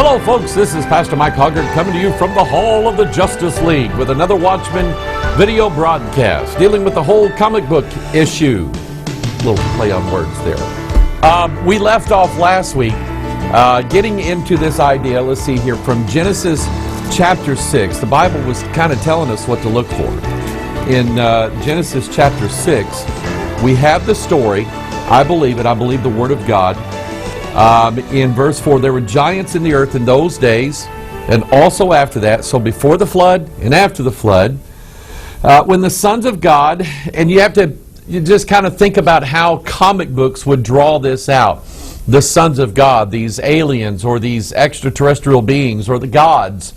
Hello folks, this is Pastor Mike Hoggard coming to you from the Hall of the Justice League with another Watchman video broadcast dealing with the whole comic book issue. A little play on words there. We left off last week getting into this idea, let's see here, from Genesis chapter 6. The Bible was kind of telling us what to look for. In Genesis chapter 6, we have the story, I believe it, I believe the Word of God. In verse 4, there were giants in the earth in those days, and also after that, so before the flood and after the flood, when the sons of God, and you just kind of think about how comic books would draw this out. The sons of God, these aliens or these extraterrestrial beings or the gods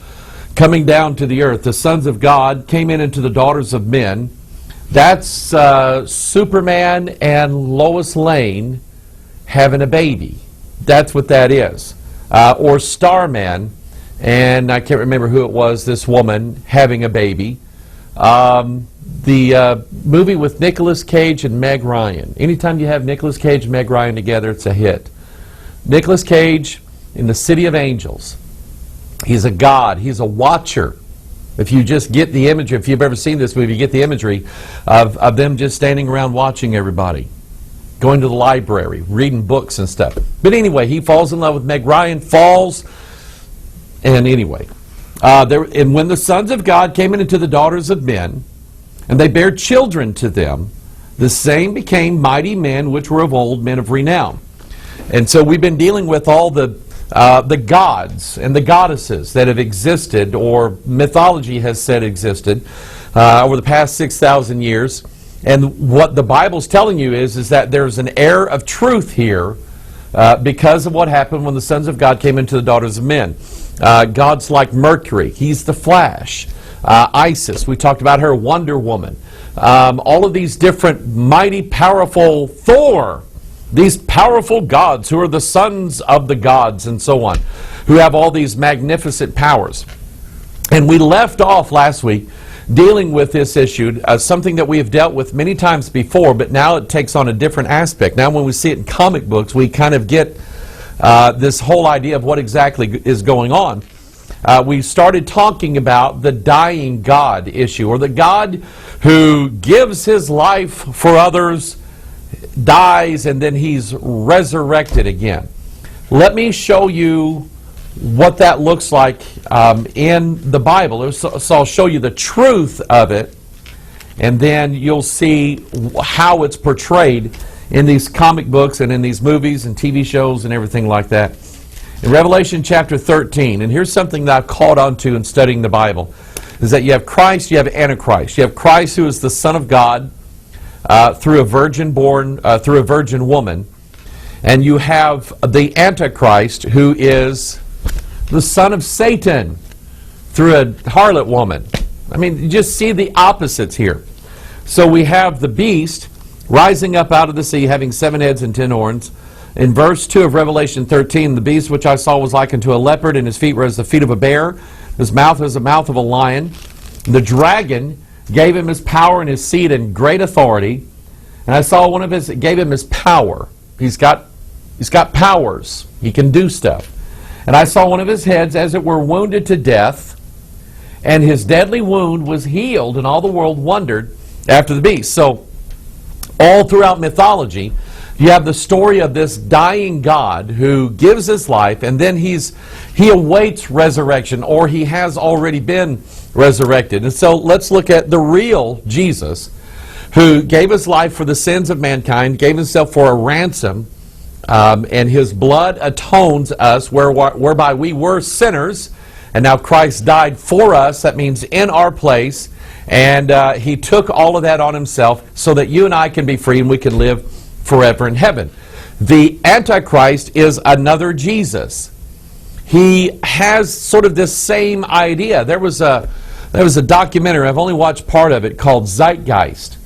coming down to the earth. The sons of God came into the daughters of men. That's Superman and Lois Lane having a baby. That's what that is. Or Starman, and I can't remember who it was, this woman having a baby. The movie with Nicolas Cage and Meg Ryan. Anytime you have Nicolas Cage and Meg Ryan together, it's a hit. Nicolas Cage in the City of Angels. He's a god. He's a watcher. If you just get the imagery, if you've ever seen this movie, you get the imagery of them just standing around watching everybody. Going to the library, reading books and stuff. But anyway, he falls in love with Meg Ryan, and anyway. And when the sons of God came into the daughters of men, and they bare children to them, the same became mighty men which were of old, men of renown. And so we've been dealing with all the gods and the goddesses that have existed, or mythology has said existed, over the past 6,000 years. And what the Bible's telling you is that there's an air of truth here because of what happened when the sons of God came into the daughters of men. Gods like Mercury, he's the Flash. Isis, we talked about her, Wonder Woman. All of these different mighty, powerful, Thor, these powerful gods who are the sons of the gods and so on, who have all these magnificent powers. And we left off last week dealing with this issue, something that we have dealt with many times before, but now it takes on a different aspect. Now when we see it in comic books, we kind of get this whole idea of what exactly is going on. We started talking about the dying God issue, or the God who gives his life for others, dies, and then he's resurrected again. Let me show you what that looks like in the Bible. So I'll show you the truth of it, and then you'll see how it's portrayed in these comic books and in these movies and TV shows and everything like that. In Revelation chapter 13, and here's something that I've caught on to in studying the Bible, is that you have Christ, you have Antichrist. You have Christ, who is the Son of God through a virgin woman, and you have the Antichrist, who is the son of Satan through a harlot woman. I mean, you just see the opposites here. So we have the beast rising up out of the sea, having 7 heads and 10 horns. In verse 2 of Revelation 13, the beast which I saw was like unto a leopard, and his feet were as the feet of a bear. His mouth was the mouth of a lion. The dragon gave him his power and his seat and great authority. And I saw one of his, it gave him his power. He's got powers. He can do stuff. And I saw one of his heads as it were wounded to death, and his deadly wound was healed, and all the world wondered after the beast. So all throughout mythology, you have the story of this dying God who gives his life, and then he awaits resurrection, or he has already been resurrected. And so let's look at the real Jesus, who gave his life for the sins of mankind, gave himself for a ransom, and his blood atones us, whereby we were sinners, and now Christ died for us. That means in our place, and he took all of that on himself so that you and I can be free and we can live forever in heaven. The Antichrist is another Jesus. He has sort of this same idea. There was a documentary, I've only watched part of it, called Zeitgeist,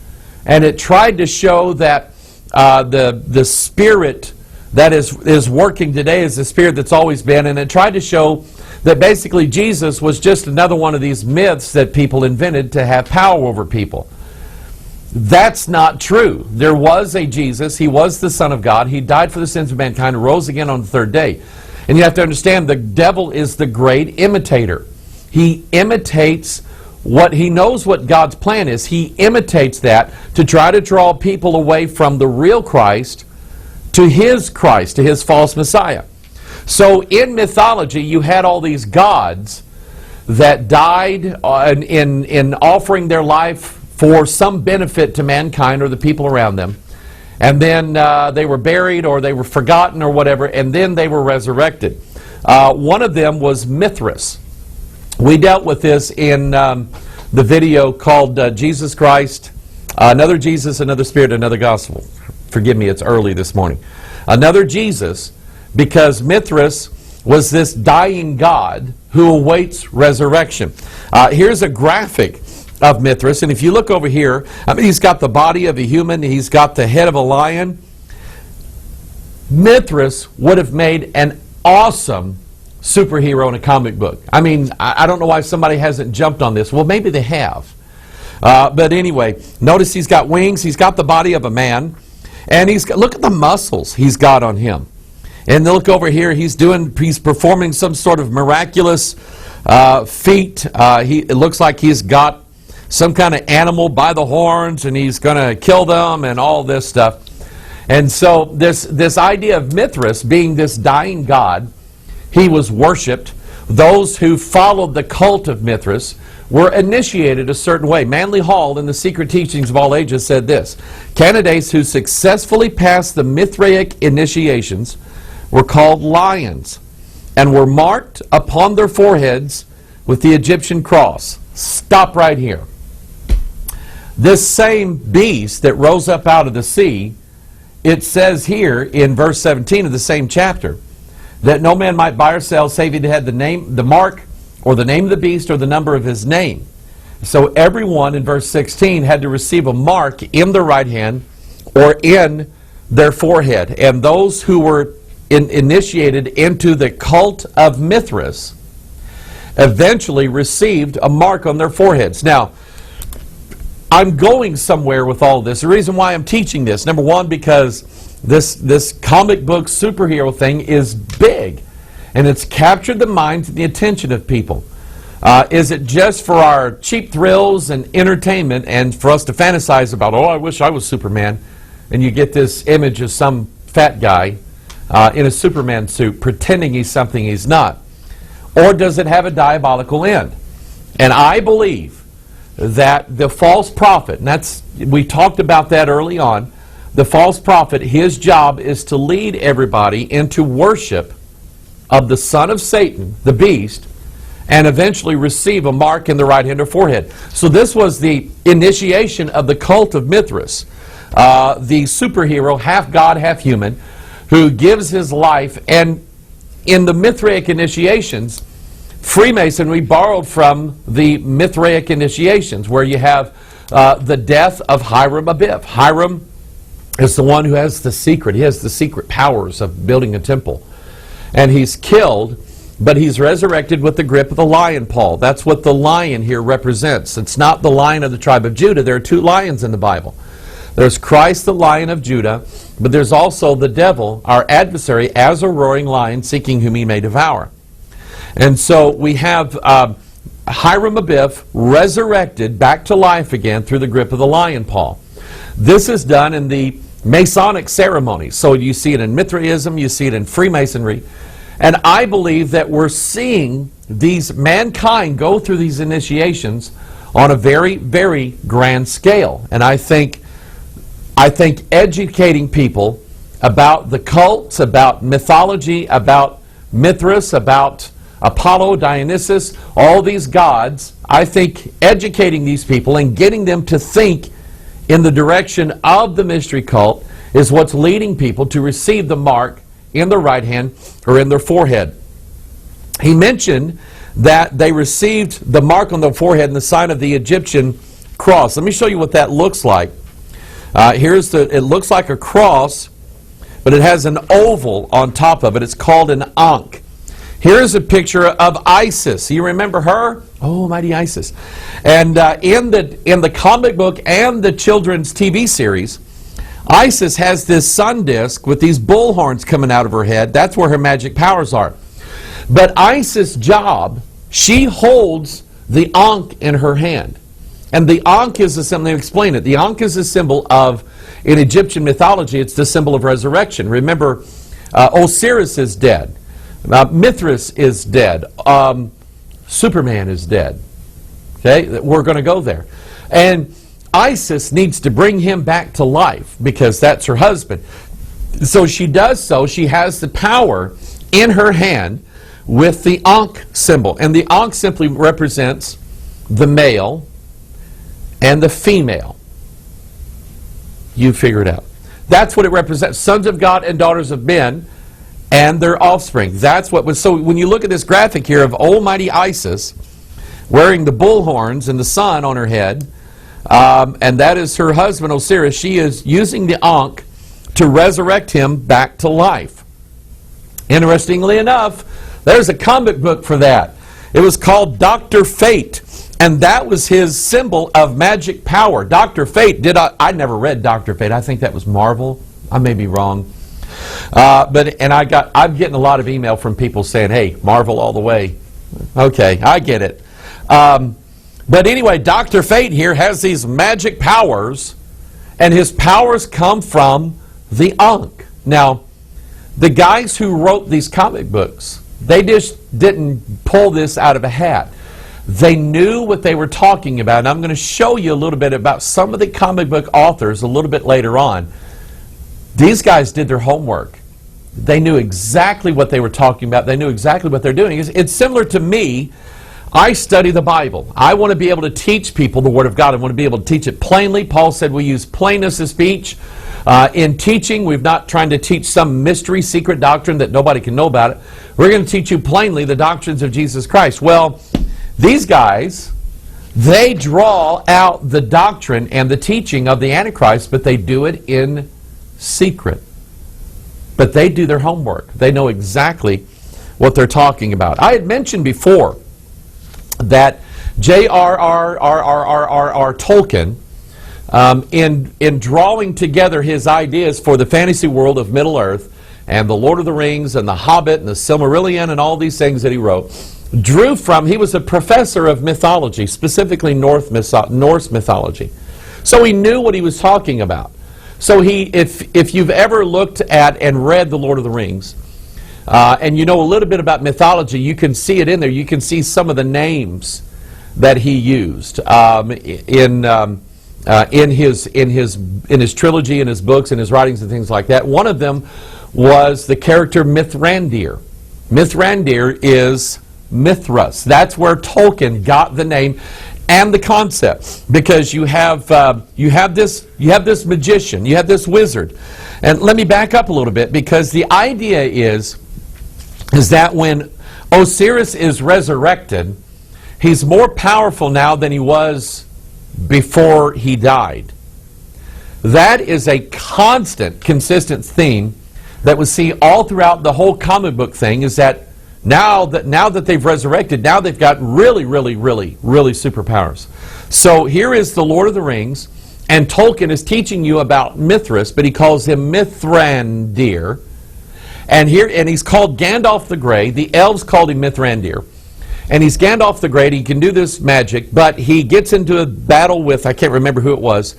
and it tried to show that the spirit that is working today is the spirit that's always been, and it tried to show that basically Jesus was just another one of these myths that people invented to have power over people. That's not true. There was a Jesus. He was the Son of God. He died for the sins of mankind and rose again on the third day. And you have to understand, the devil is the great imitator. He imitates what he knows what God's plan is. He imitates that to try to draw people away from the real Christ, to his false Messiah. So in mythology, you had all these gods that died in offering their life for some benefit to mankind or the people around them. And then they were buried, or they were forgotten, or whatever, and then they were resurrected. One of them was Mithras. We dealt with this in the video called Jesus Christ, Another Jesus, Another Spirit, Another Gospel. Forgive me, it's early this morning. Another Jesus, because Mithras was this dying god who awaits resurrection. Here's a graphic of Mithras, and if you look over here, I mean, he's got the body of a human, he's got the head of a lion. Mithras would have made an awesome superhero in a comic book. I mean, I don't know why somebody hasn't jumped on this. Well, maybe they have. But anyway, notice he's got wings, he's got the body of a man, and look at the muscles he's got on him. And look over here, he's performing some sort of miraculous feat. It looks like he's got some kind of animal by the horns, and he's going to kill them and all this stuff. And so this idea of Mithras being this dying god, he was worshipped. Those who followed the cult of Mithras were initiated a certain way. Manly Hall, in the Secret Teachings of All Ages, said this: candidates who successfully passed the Mithraic initiations were called lions and were marked upon their foreheads with the Egyptian cross. Stop right here. This same beast that rose up out of the sea, it says here in verse 17 of the same chapter, that no man might buy or sell save he had the mark, or the name of the beast, or the number of his name. So everyone in verse 16 had to receive a mark in their right hand or in their forehead. And those who were initiated into the cult of Mithras eventually received a mark on their foreheads. Now, I'm going somewhere with all this. The reason why I'm teaching this, number one, because this comic book superhero thing is big, and it's captured the minds and the attention of people. Is it just for our cheap thrills and entertainment, and for us to fantasize about, oh, I wish I was Superman, and you get this image of some fat guy in a Superman suit pretending he's something he's not? Or does it have a diabolical end? And I believe that the false prophet, and we talked about that early on, the false prophet, his job is to lead everybody into worship of the son of Satan, the beast, and eventually receive a mark in the right hand or forehead. So this was the initiation of the cult of Mithras, the superhero, half god, half human, who gives his life. And in the Mithraic initiations, Freemasonry borrowed from the Mithraic initiations, where you have the death of Hiram Abiff. Hiram is the one who has the secret. He has the secret powers of building a temple. And he's killed, but he's resurrected with the grip of the lion paw. That's what the lion here represents. It's not the lion of the tribe of Judah. There are two lions in the Bible. There's Christ, the Lion of Judah, but there's also the devil, our adversary, as a roaring lion, seeking whom he may devour. And so we have Hiram Abiff resurrected back to life again through the grip of the lion paw. This is done in the Masonic ceremonies. So you see it in Mithraism, you see it in Freemasonry. And I believe that we're seeing mankind go through these initiations on a very, very grand scale. And I think educating people about the cults, about mythology, about Mithras, about Apollo, Dionysus, all these gods, I think educating these people and getting them to think in the direction of the mystery cult is what's leading people to receive the mark in their right hand or in their forehead. He mentioned that they received the mark on their forehead and the sign of the Egyptian cross. Let me show you what that looks like. It looks like a cross, but it has an oval on top of it. It's called an ankh. Here's a picture of Isis. You remember her? Oh, mighty Isis. And in the comic book and the children's TV series, Isis has this sun disk with these bull horns coming out of her head. That's where her magic powers are. But Isis' job, she holds the Ankh in her hand. And the Ankh is a symbol, let me explain it. The Ankh is a symbol of, in Egyptian mythology, it's the symbol of resurrection. Remember, Osiris is dead. Mithras is dead. Superman is dead. Okay, we're going to go there. And Isis needs to bring him back to life because that's her husband. So she does so. She has the power in her hand with the Ankh symbol. And the Ankh simply represents the male and the female. You figure it out. That's what it represents. Sons of God and daughters of men and their offspring. That's what was. So when you look at this graphic here of almighty Isis wearing the bull horns and the sun on her head, and that is her husband Osiris, she is using the Ankh to resurrect him back to life. Interestingly enough, there's a comic book for that. It was called Dr. Fate, and that was his symbol of magic power. Dr. Fate, I never read Dr. Fate. I think that was Marvel. I may be wrong. I'm getting a lot of email from people saying, hey, Marvel all the way. Okay, I get it. But anyway, Dr. Fate here has these magic powers, and his powers come from the Ankh. Now, the guys who wrote these comic books, they just didn't pull this out of a hat. They knew what they were talking about, and I'm going to show you a little bit about some of the comic book authors a little bit later on. These guys did their homework. They knew exactly what they were talking about. They knew exactly what they're doing. It's similar to me. I study the Bible. I want to be able to teach people the Word of God. I want to be able to teach it plainly. Paul said we use plainness of speech. In teaching, we're not trying to teach some mystery, secret doctrine that nobody can know about it. We're going to teach you plainly the doctrines of Jesus Christ. Well, these guys, they draw out the doctrine and the teaching of the Antichrist, but they do it in secret. But they do their homework. They know exactly what they're talking about. I had mentioned before that J.R.R. Tolkien, in drawing together his ideas for the fantasy world of Middle-earth and the Lord of the Rings and the Hobbit and the Silmarillion and all these things that he wrote, he was a professor of mythology, specifically Norse mythology. So he knew what he was talking about. So if you've ever looked at and read the Lord of the Rings, and you know a little bit about mythology, you can see it in there. You can see some of the names that he used in his trilogy, in his books, in his writings, and things like that. One of them was the character Mithrandir. Mithrandir is Mithras. That's where Tolkien got the name and the concept, because you have this magician, you have this wizard. And let me back up a little bit, because the idea is that when Osiris is resurrected, he's more powerful now than he was before he died. That is a constant, consistent theme that we see all throughout the whole comic book thing, is that now that they've resurrected, now they've got really superpowers. So here is the Lord of the Rings, and Tolkien is teaching you about Mithras, but he calls him Mithrandir. And he's called Gandalf the Grey. The elves called him Mithrandir. And he's Gandalf the Grey. He can do this magic, but he gets into a battle with, I can't remember who it was,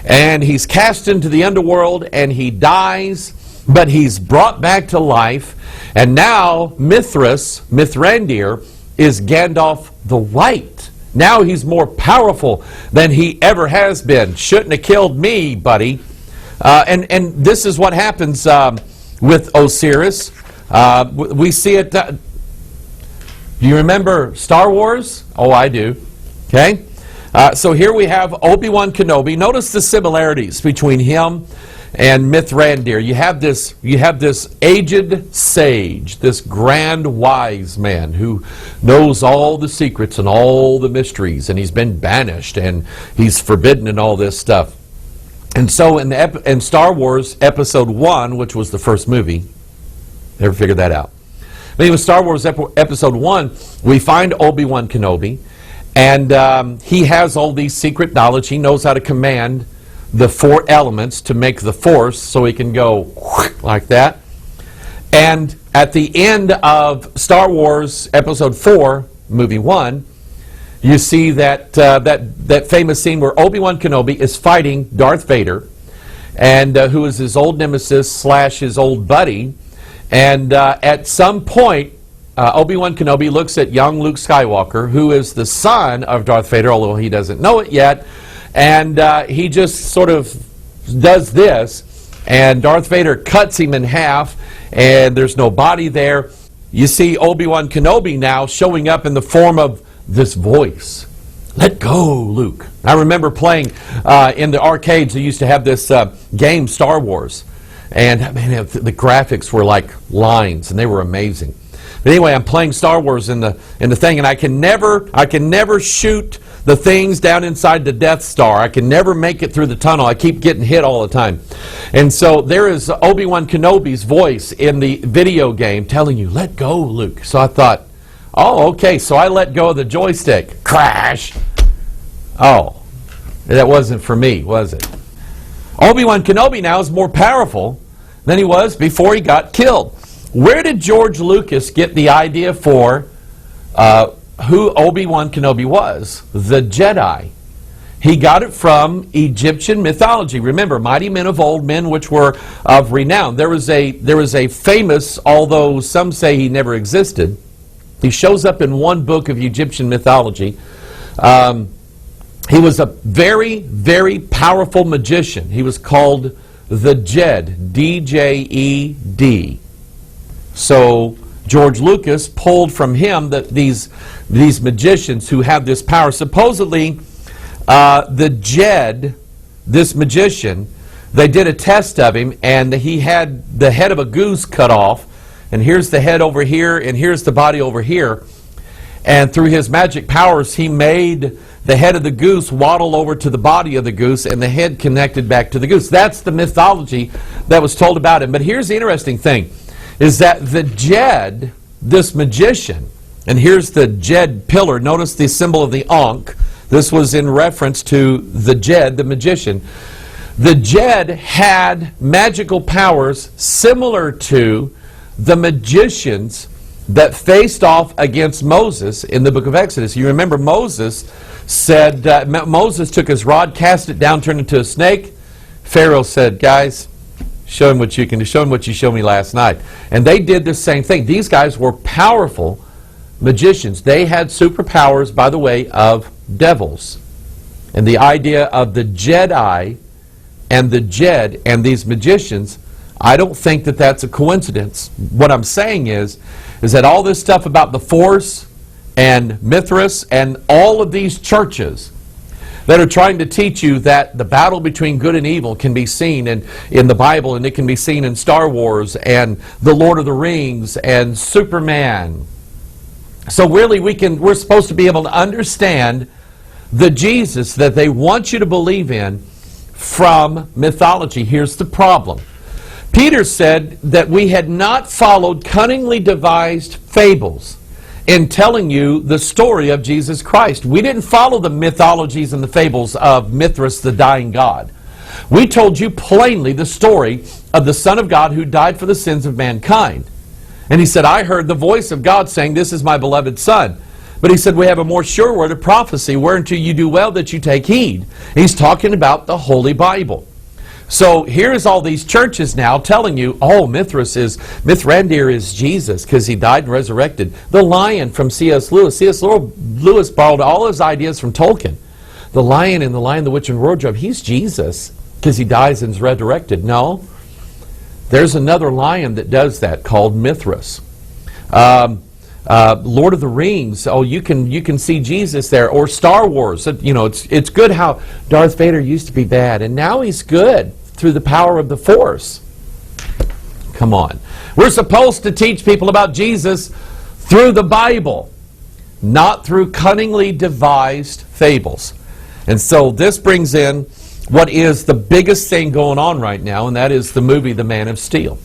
and he's cast into the underworld, and he dies, but he's brought back to life. And now Mithrandir, is Gandalf the White. Now he's more powerful than he ever has been. Shouldn't have killed me, buddy. And this is what happens with Osiris. We see it. Do you remember Star Wars? Oh, I do. Okay. So here we have Obi-Wan Kenobi. Notice the similarities between him and Mithrandir. You have this aged sage, this grand wise man who knows all the secrets and all the mysteries, and he's been banished and he's forbidden and all this stuff. And so in Star Wars Episode 1, which was the first movie, never figured that out. But anyway, Star Wars Episode 1, we find Obi-Wan Kenobi, and he has all these secret knowledge. He knows how to command the 4 elements to make the Force, so he can go like that. And at the end of Star Wars Episode 4, Movie 1, you see that famous scene where Obi-Wan Kenobi is fighting Darth Vader, and who is his old nemesis / his old buddy. And at some point, Obi-Wan Kenobi looks at young Luke Skywalker, who is the son of Darth Vader, although he doesn't know it yet, and he just sort of does this, and Darth Vader cuts him in half, and there's no body there. You see Obi-Wan Kenobi now showing up in the form of this voice. Let go, Luke. I remember playing in the arcades. They used to have this game, Star Wars, and man, the graphics were like lines, and they were amazing. But anyway, I'm playing Star Wars in the thing, and I can never shoot the things down inside the Death Star. I can never make it through the tunnel. I keep getting hit all the time. And so there is Obi-Wan Kenobi's voice in the video game telling you, let go, Luke. So I thought, oh, okay, so I let go of the joystick. Crash! Oh, that wasn't for me, was it? Obi-Wan Kenobi now is more powerful than he was before he got killed. Where did George Lucas get the idea for who Obi-Wan Kenobi was? The Jedi. He got it from Egyptian mythology. Remember, mighty men of old, men which were of renown. There was a famous, although some say he never existed, he shows up in one book of Egyptian mythology. He was a very, very powerful magician. He was called the Jed, D-J-E-D. So George Lucas pulled from him these magicians who have this power. Supposedly, the Jed, this magician, they did a test of him, and he had the head of a goose cut off, and here's the head over here, and here's the body over here. And through his magic powers, he made the head of the goose waddle over to the body of the goose, and the head connected back to the goose. That's the mythology that was told about him. But here's the interesting thing, is that the Jed, this magician, and here's the Jed pillar. Notice the symbol of the Ankh. This was in reference to the Jed, the magician. The Jed had magical powers similar to the magicians that faced off against Moses in the book of Exodus. You remember Moses said, Moses took his rod, cast it down, turned into a snake. Pharaoh said, guys, show him what you can do. Show him what you showed me last night. And they did the same thing. These guys were powerful magicians. They had superpowers, by the way, of devils. And the idea of the Jedi and the Jed and these magicians, I don't think that that's a coincidence. What I'm saying is that all this stuff about the Force and Mithras and all of these churches that are trying to teach you that the battle between good and evil can be seen in the Bible, and it can be seen in Star Wars and the Lord of the Rings and Superman. So really we're supposed to be able to understand the Jesus that they want you to believe in from mythology. Here's the problem. Peter said that we had not followed cunningly devised fables in telling you the story of Jesus Christ. We didn't follow the mythologies and the fables of Mithras, the dying god. We told you plainly the story of the Son of God who died for the sins of mankind. And he said, I heard the voice of God saying, this is my beloved Son. But he said, we have a more sure word of prophecy, whereunto you do well that you take heed. He's talking about the Holy Bible. So here's all these churches now telling you, oh, Mithrandir is Jesus because he died and resurrected. The lion from C.S. Lewis. C.S. Lewis borrowed all his ideas from Tolkien. The lion in The Lion, the Witch, and Wardrobe, he's Jesus because he dies and is resurrected. No, there's another lion that does that called Mithras. Lord of the Rings, oh, you can see Jesus there. Or Star Wars. You know, it's good how Darth Vader used to be bad, and now he's good through the power of the Force. Come on. We're supposed to teach people about Jesus through the Bible, not through cunningly devised fables. And so this brings in what is the biggest thing going on right now, and that is the movie The Man of Steel.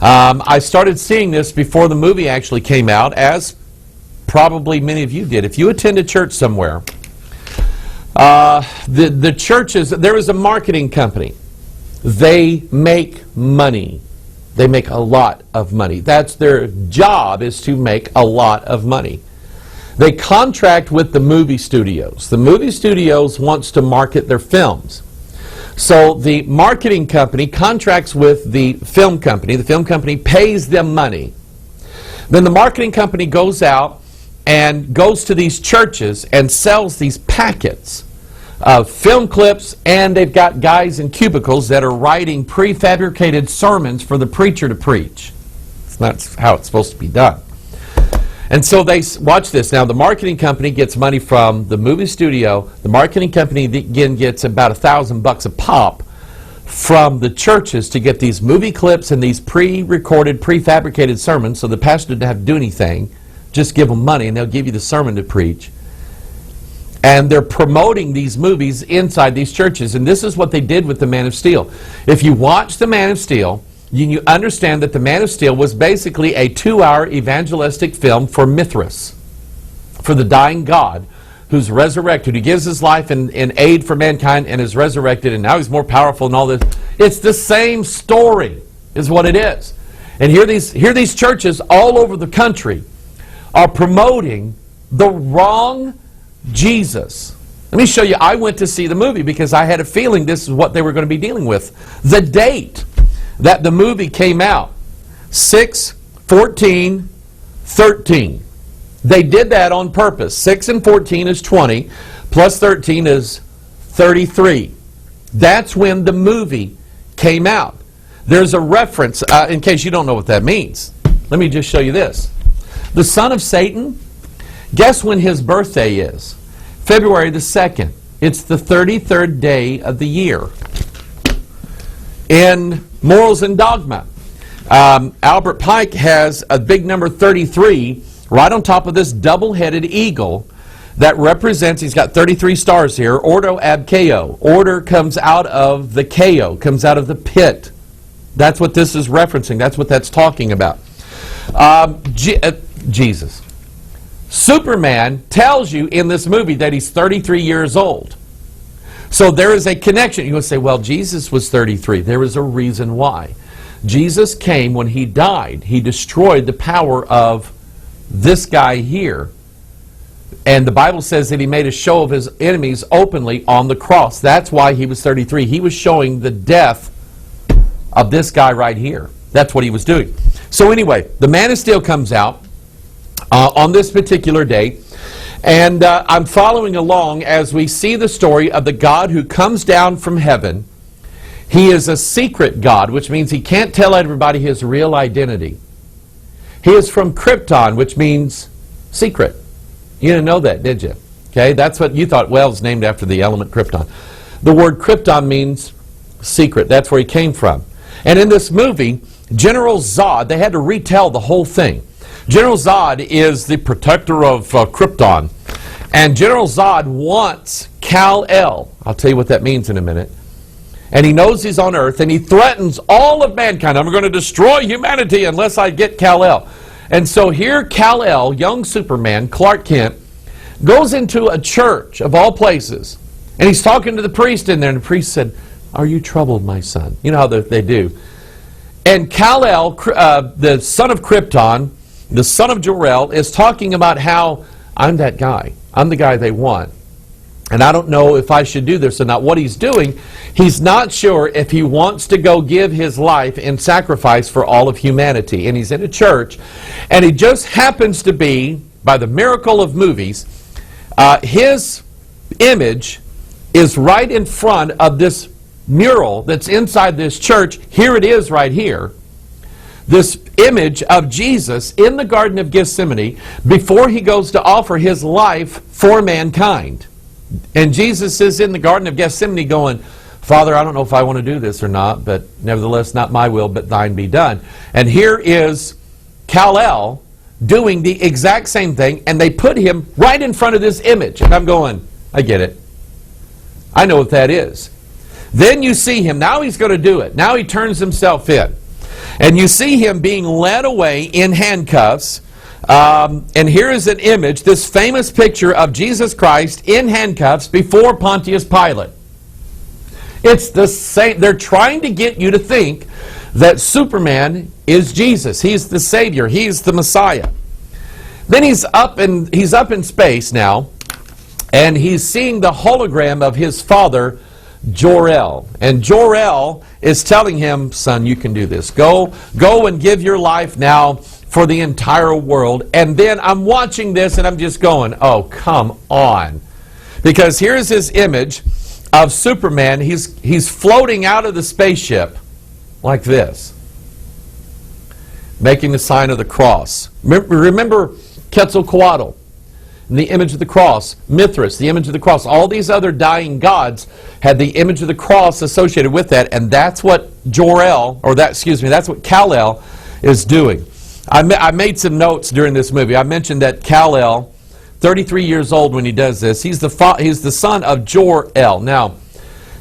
I started seeing this before the movie actually came out, as probably many of you did. If you attend a church somewhere, The churches, there is a marketing company. They make money. They make a lot of money. That's their job, is to make a lot of money. They contract with the movie studios. The movie studios wants to market their films. So the marketing company contracts with the film company. The film company pays them money. Then the marketing company goes out and goes to these churches and sells these packets of film clips, and they've got guys in cubicles that are writing prefabricated sermons for the preacher to preach. It's not how it's supposed to be done. And so they, watch this. Now the marketing company gets money from the movie studio. The marketing company again gets about $1,000 a pop from the churches to get these movie clips and these pre-recorded, prefabricated sermons, so the pastor doesn't have to do anything. Just give them money and they'll give you the sermon to preach. And they're promoting these movies inside these churches. And this is what they did with The Man of Steel. If you watch The Man of Steel, you understand that The Man of Steel was basically a 2-hour evangelistic film for Mithras, for the dying God who's resurrected, who gives his life in aid for mankind and is resurrected, and now he's more powerful and all this. It's the same story is what it is. And here these churches all over the country are promoting the wrong Jesus. Let me show you. I went to see the movie because I had a feeling this is what they were going to be dealing with. The date that the movie came out, 6/14/13. They did that on purpose. 6 and 14 is 20, plus 13 is 33. That's when the movie came out. There's a reference, in case you don't know what that means. Let me just show you this. The son of Satan, guess when his birthday is? February the 2nd. It's the 33rd day of the year. In Morals and Dogma, Albert Pike has a big number 33 right on top of this double-headed eagle that represents, he's got 33 stars here, Ordo ab Chaos. Order comes out of the chaos, comes out of the pit. That's what this is referencing. That's what that's talking about. Jesus. Superman tells you in this movie that he's 33 years old. So there is a connection. You would say, well, Jesus was 33. There is a reason why. Jesus came when he died. He destroyed the power of this guy here. And the Bible says that he made a show of his enemies openly on the cross. That's why he was 33. He was showing the death of this guy right here. That's what he was doing. So anyway, The Man of Steel comes out on this particular day. And I'm following along as we see the story of the God who comes down from heaven. He is a secret God, which means he can't tell everybody his real identity. He is from Krypton, which means secret. You didn't know that, did you? Okay, that's what you thought. Well, it's named after the element krypton. The word Krypton means secret. That's where he came from. And in this movie, General Zod, they had to retell the whole thing. General Zod is the protector of Krypton. And General Zod wants Kal-El. I'll tell you what that means in a minute. And he knows he's on Earth, and he threatens all of mankind. I'm going to destroy humanity unless I get Kal-El. And so here Kal-El, young Superman, Clark Kent, goes into a church of all places. And he's talking to the priest in there, and the priest said, "Are you troubled, my son?" You know how they do. And Kal-El, the son of Krypton, the son of Jor-El, is talking about how I'm that guy. I'm the guy they want. And I don't know if I should do this or not. What he's doing, he's not sure if he wants to go give his life in sacrifice for all of humanity. And he's in a church, and he just happens to be, by the miracle of movies, his image is right in front of this mural that's inside this church. Here it is right here. This image of Jesus in the Garden of Gethsemane before he goes to offer his life for mankind. And Jesus is in the Garden of Gethsemane going, "Father, I don't know if I want to do this or not, but nevertheless, not my will, but thine be done." And here is Kal-El doing the exact same thing, and they put him right in front of this image. And I'm going, I get it. I know what that is. Then you see him. Now he's going to do it. Now he turns himself in. And you see him being led away in handcuffs And here is an image, this famous picture of Jesus Christ in handcuffs before Pontius Pilate. It's the same. They're trying to get you to think that Superman is Jesus. He's the Savior. He's the Messiah. Then he's up in space now, and he's seeing the hologram of his father, Jor-El. And Jor-El is telling him, son, you can do this. Go and give your life now for the entire world. And then I'm watching this and I'm just going, oh, come on. Because here's his image of Superman. He's floating out of the spaceship like this, making the sign of the cross. Remember Quetzalcoatl, the image of the cross. Mithras, the image of the cross. All these other dying gods had the image of the cross associated with that, and that's what that's what Kal-El is doing. I made some notes during this movie. I mentioned that Kal-El, 33 years old when he does this, he's the son of Jor-El. Now,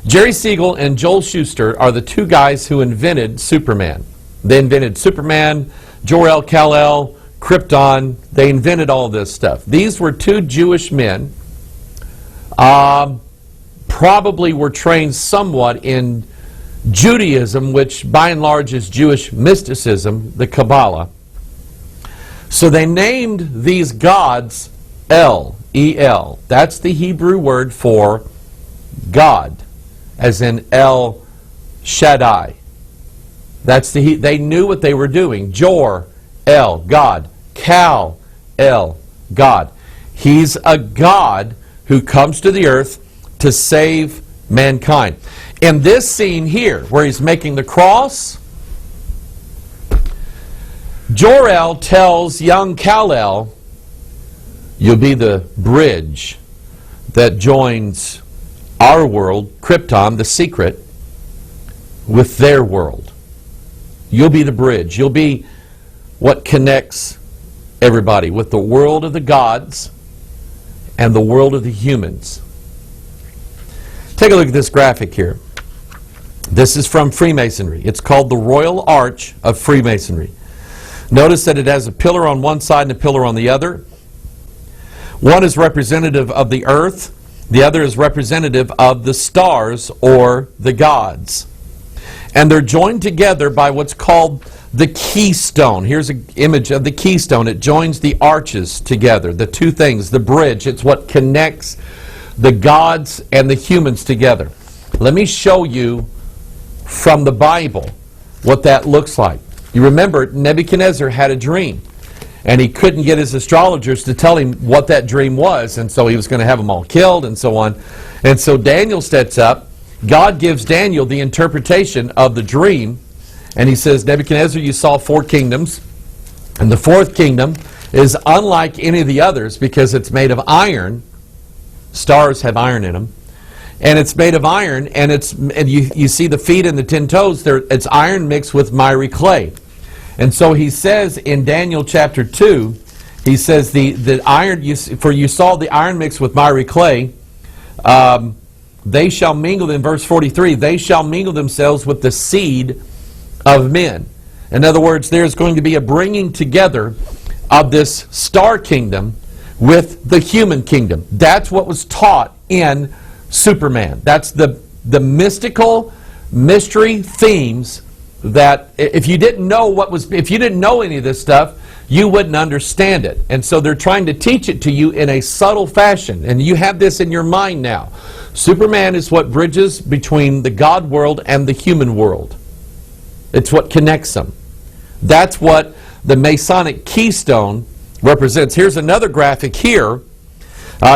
Jerry Siegel and Joel Shuster are the two guys who invented Superman. They invented Superman, Jor-El, Kal-El, Krypton. They invented all this stuff. These were two Jewish men, probably were trained somewhat in Judaism, which by and large is Jewish mysticism, the Kabbalah. So they named these gods El, E-L. That's the Hebrew word for God, as in El Shaddai. They knew what they were doing. Jor-El, God. Kal-El, God. He's a God who comes to the earth to save mankind. In this scene here, where he's making the cross, Jor-El tells young Kal-El, you'll be the bridge that joins our world, Krypton, the secret, with their world. You'll be the bridge. You'll be what connects everybody with the world of the gods and the world of the humans. Take a look at this graphic here. This is from Freemasonry. It's called the Royal Arch of Freemasonry. Notice that it has a pillar on one side and a pillar on the other. One is representative of the earth. The other is representative of the stars or the gods. And they're joined together by what's called the keystone. Here's an image of the keystone. It joins the arches together, the two things, the bridge. It's what connects the gods and the humans together. Let me show you from the Bible what that looks like. You remember Nebuchadnezzar had a dream, and he couldn't get his astrologers to tell him what that dream was, and so he was going to have them all killed and so on. And so Daniel steps up. God gives Daniel the interpretation of the dream, and he says, Nebuchadnezzar, you saw 4 kingdoms, and the 4th kingdom is unlike any of the others because it's made of iron. Stars have iron in them. And it's made of iron, and you see the feet and the 10 toes, it's iron mixed with miry clay. And so he says in Daniel chapter 2, he says, the iron, for you saw the iron mixed with miry clay, they shall mingle, in verse 43, they shall mingle themselves with the seed of men. In other words, there's going to be a bringing together of this star kingdom with the human kingdom. That's what was taught in Superman. That's the mystical mystery themes that if you didn't know any of this stuff, you wouldn't understand it. And so they're trying to teach it to you in a subtle fashion. And you have this in your mind now. Superman is what bridges between the God world and the human world. It's what connects them. That's what the Masonic keystone represents. Here's another graphic here.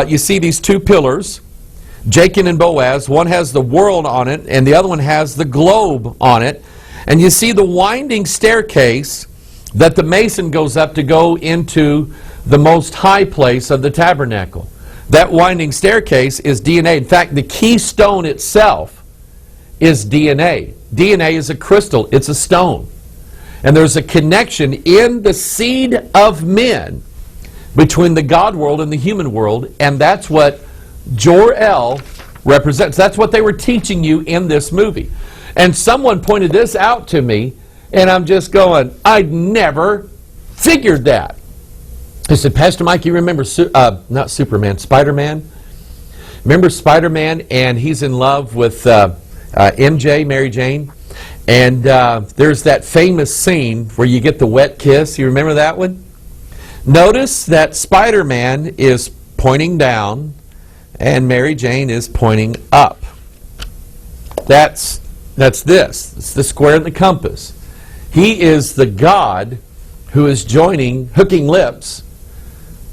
You see these 2 pillars, Jachin and Boaz. One has the world on it, and the other one has the globe on it. And you see the winding staircase that the Mason goes up to go into the most high place of the tabernacle. That winding staircase is DNA. In fact, the keystone itself is DNA. DNA is a crystal. It's a stone. And there's a connection in the seed of men between the God world and the human world, and that's what Jor-El represents. That's what they were teaching you in this movie. And someone pointed this out to me, and I'm just going, I'd never figured that. He said, Pastor Mike, you remember, not Superman, Spiderman? Remember Spider-Man, and he's in love with MJ, Mary Jane? And there's that famous scene where you get the wet kiss. You remember that one? Notice that Spider-Man is pointing down and Mary Jane is pointing up. That's this. It's the square and the compass. He is the God who is hooking lips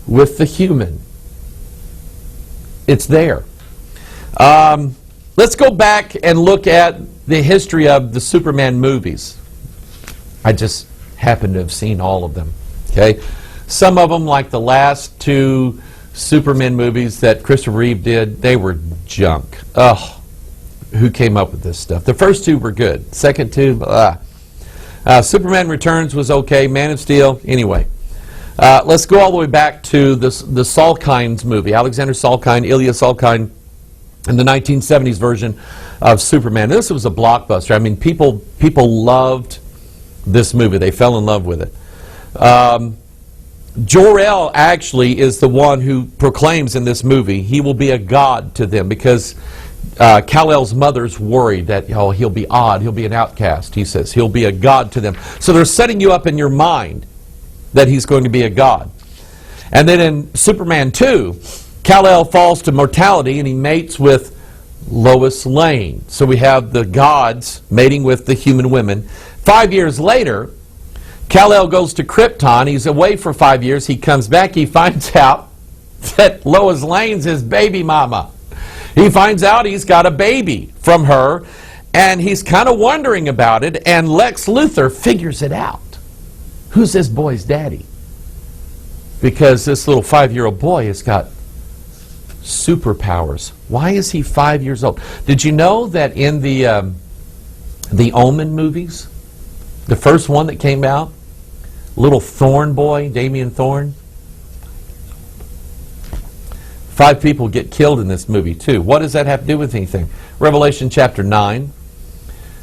with the human. It's there. Let's go back and look at the history of the Superman movies. I just happen to have seen all of them. Okay, some of them, like the last two Superman movies that Christopher Reeve did, they were junk. Ugh, who came up with this stuff? The first two were good. Second two, Superman Returns was okay. Man of Steel, anyway. Let's go all the way back to the Salkinds movie. Alexander Salkind, Ilya Salkind, in the 1970s version of Superman. This was a blockbuster. I mean, people loved this movie. They fell in love with it. Jor-El actually is the one who proclaims in this movie he will be a god to them, because Kal-El's mother's worried that he'll be odd, he'll be an outcast. He says he'll be a god to them. So they're setting you up in your mind that he's going to be a god. And then in Superman 2, Kal-El falls to mortality and he mates with Lois Lane. So we have the gods mating with the human women. 5 years later, Kal-El goes to Krypton. He's away for 5 years. He comes back. He finds out that Lois Lane's his baby mama. He finds out he's got a baby from her, and he's kind of wondering about it, and Lex Luthor figures it out. Who's this boy's daddy? Because this little 5-year-old boy has got superpowers. Why is he 5 years old? Did you know that in the Omen movies, the first one that came out, little Thorn boy, Damien Thorn, 5 people get killed in this movie too. What does that have to do with anything? Revelation chapter 9,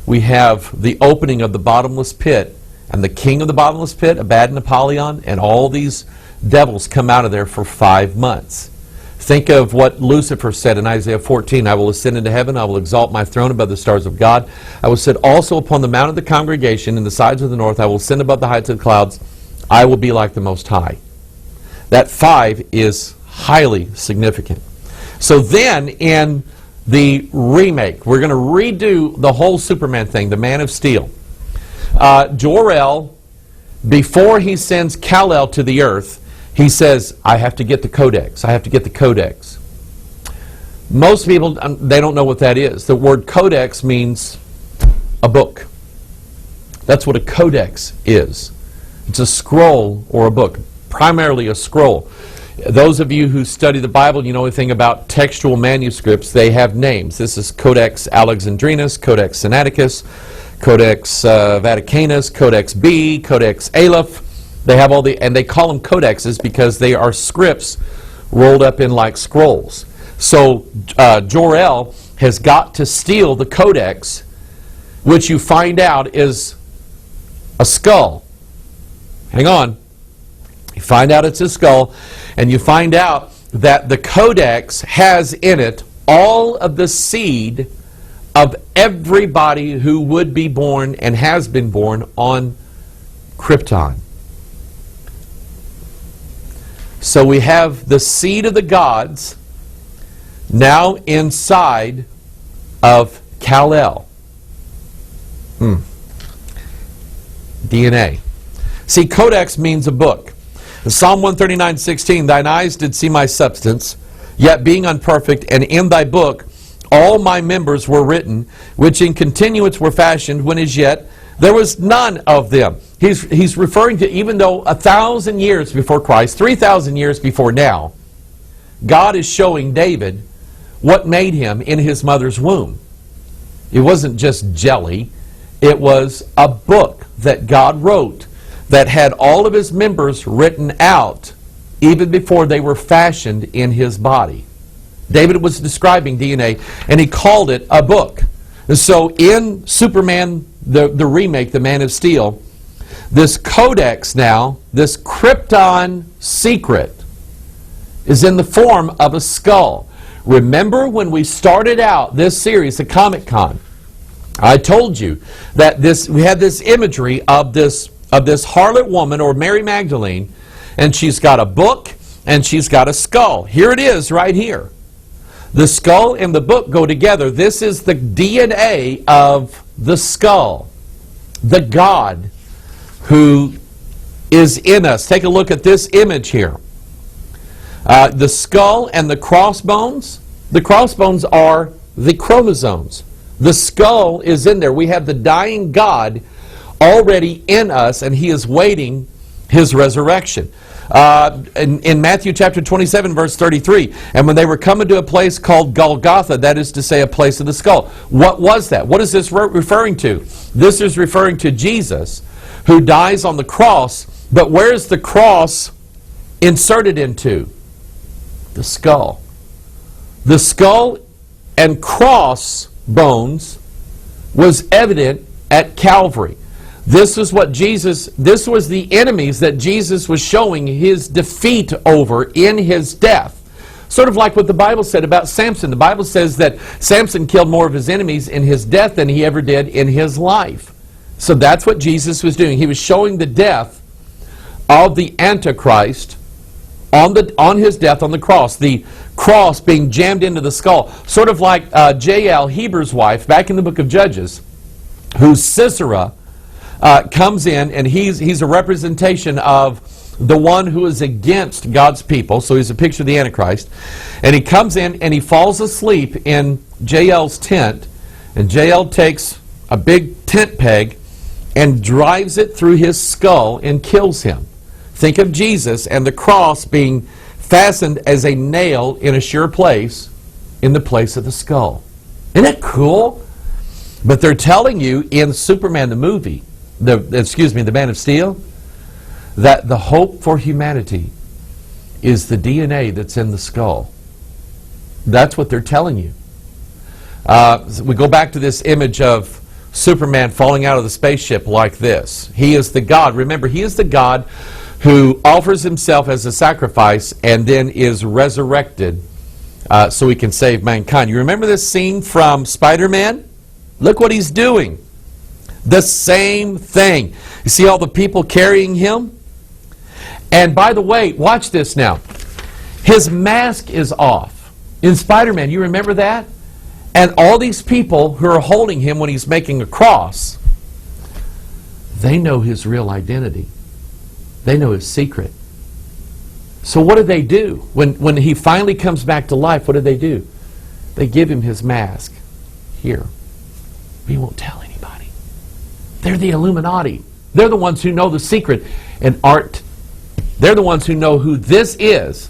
we have the opening of the bottomless pit, and the king of the bottomless pit, Abaddon, Apollyon, and all these devils come out of there for 5 months. Think of what Lucifer said in Isaiah 14, I will ascend into heaven, I will exalt my throne above the stars of God. I will sit also upon the mount of the congregation in the sides of the north, I will ascend above the heights of the clouds, I will be like the Most High. That 5 is highly significant. So then in the remake, we're going to redo the whole Superman thing, the Man of Steel. Jor-El, before he sends Kal-El to the earth, he says, I have to get the codex. I have to get the codex. Most people, they don't know what that is. The word codex means a book. That's what a codex is. It's a scroll or a book, primarily a scroll. Those of you who study the Bible, you know anything about textual manuscripts, they have names. This is Codex Alexandrinus, Codex Sinaiticus, Codex Vaticanus, Codex B, Codex Aleph. They have all and they call them codexes because they are scripts rolled up in like scrolls. So Jor-El has got to steal the codex, which you find out is a skull. Hang on. You find out it's a skull, and you find out that the codex has in it all of the seed of everybody who would be born and has been born on Krypton. So we have the seed of the gods now inside of Kal-El. DNA. See, codex means a book. In Psalm 139:16, thine eyes did see my substance, yet being unperfect, and in thy book all my members were written, which in continuance were fashioned, when as yet there was none of them. He's referring to, even though 1,000 years before Christ, 3,000 years before now, God is showing David what made him in his mother's womb. It wasn't just jelly. It was a book that God wrote that had all of his members written out even before they were fashioned in his body. David was describing DNA, and he called it a book. And so in Superman, the remake, The Man of Steel, This codex now, this krypton secret, is in the form of a skull. Remember when we started out this series, the Comic Con, I told you that we had this imagery of this harlot woman, or Mary Magdalene, and she's got a book and she's got a skull. Here it is right here. The skull and the book go together. This is the DNA of the skull, the God who is in us. Take a look at this image here. The skull and the crossbones are the chromosomes. The skull is in there. We have the dying God already in us, and he is waiting his resurrection. In Matthew chapter 27, verse 33, and when they were coming to a place called Golgotha, that is to say, a place of the skull. What was that? What is this referring to? This is referring to Jesus, who dies on the cross, but where is the cross inserted into? The skull. The skull and cross bones was evident at Calvary. This was the enemies that Jesus was showing his defeat over in his death. Sort of like what the Bible said about Samson. The Bible says that Samson killed more of his enemies in his death than he ever did in his life. So that's what Jesus was doing. He was showing the death of the Antichrist on his death on the cross. The cross being jammed into the skull. Sort of like Jael, Heber's wife, back in the book of Judges, whose Sisera comes in, and he's a representation of the one who is against God's people. So he's a picture of the Antichrist. And he comes in and he falls asleep in Jael's tent, and Jael takes a big tent peg and drives it through his skull and kills him. Think of Jesus and the cross being fastened as a nail in a sure place in the place of the skull. Isn't that cool? But they're telling you in Superman the movie, the Man of Steel, that the hope for humanity is the DNA that's in the skull. That's what they're telling you. We go back to this image of Superman falling out of the spaceship like this. He is the God. Remember, he is the God who offers himself as a sacrifice and then is resurrected so he can save mankind. You remember this scene from Spiderman? Look what he's doing. The same thing. You see all the people carrying him? And by the way, watch this now. His mask is off. In Spider-Man, you remember that? And all these people who are holding him when he's making a cross, they know his real identity. They know his secret. So what do they do? When he finally comes back to life, what do? They give him his mask. Here. We won't tell anybody. They're the Illuminati. They're the ones who know the secret. And they're the ones who know who this is.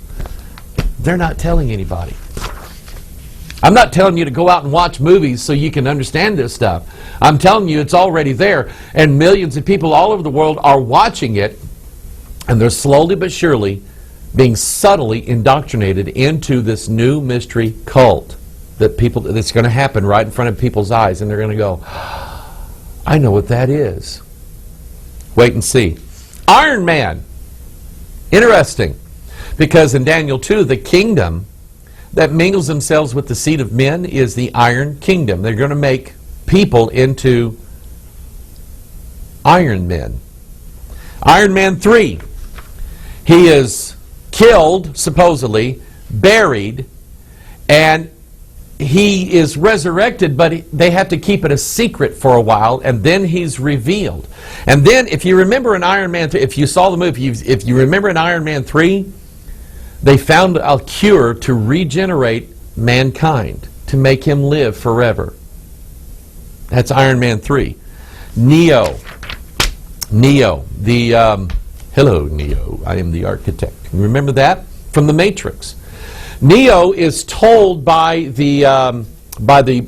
They're not telling anybody. I'm not telling you to go out and watch movies so you can understand this stuff. I'm telling you it's already there, and millions of people all over the world are watching it, and they're slowly but surely being subtly indoctrinated into this new mystery cult that's going to happen right in front of people's eyes, and they're going to go, I know what that is. Wait and see. Ironman. Interesting. Because in Daniel 2, the kingdom that mingles themselves with the seed of men is the Iron Kingdom. They're going to make people into Iron Men. Iron Man 3. He is killed, supposedly, buried, and he is resurrected, but they have to keep it a secret for a while, and then he's revealed. And then, if you remember in Iron Man 3, if you saw the movie, if you remember in Iron Man 3, they found a cure to regenerate mankind, to make him live forever. That's Iron Man 3. Neo, hello Neo, I am the architect. Remember that? From the Matrix. Neo is told by the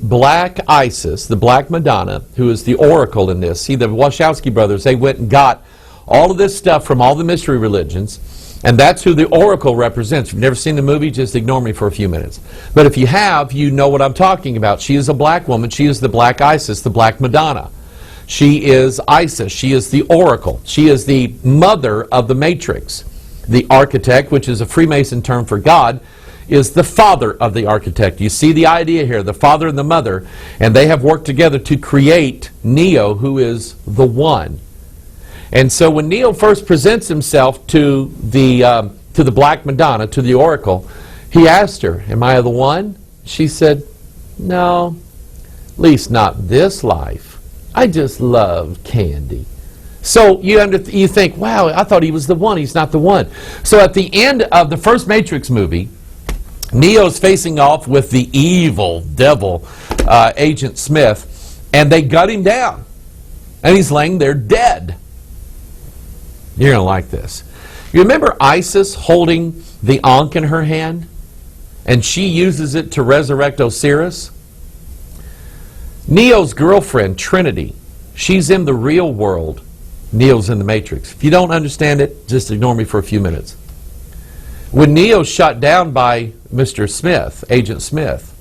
Black Isis, the Black Madonna, who is the oracle in this. See, the Wachowski brothers, they went and got all of this stuff from all the mystery religions, and that's who the oracle represents. If you've never seen the movie, just ignore me for a few minutes. But if you have, you know what I'm talking about. She is a black woman. She is the Black Isis, the Black Madonna. She is Isis. She is the oracle. She is the mother of the matrix. The architect, which is a Freemason term for God, is the father of the architect. You see the idea here, the father and the mother, and they have worked together to create Neo, who is the one. And so when Neo first presents himself to the Black Madonna, to the oracle, he asked her, "Am I the one?" She said, "No, at least not this life. I just love candy." So you think, wow, I thought he was the one. He's not the one. So at the end of the first Matrix movie, Neo's facing off with the evil devil, Agent Smith, and they gut him down. And he's laying there dead. You're going to like this. You remember Isis holding the Ankh in her hand? And she uses it to resurrect Osiris? Neo's girlfriend, Trinity, she's in the real world. Neo's in the Matrix. If you don't understand it, just ignore me for a few minutes. When Neo's shot down by Mr. Smith, Agent Smith,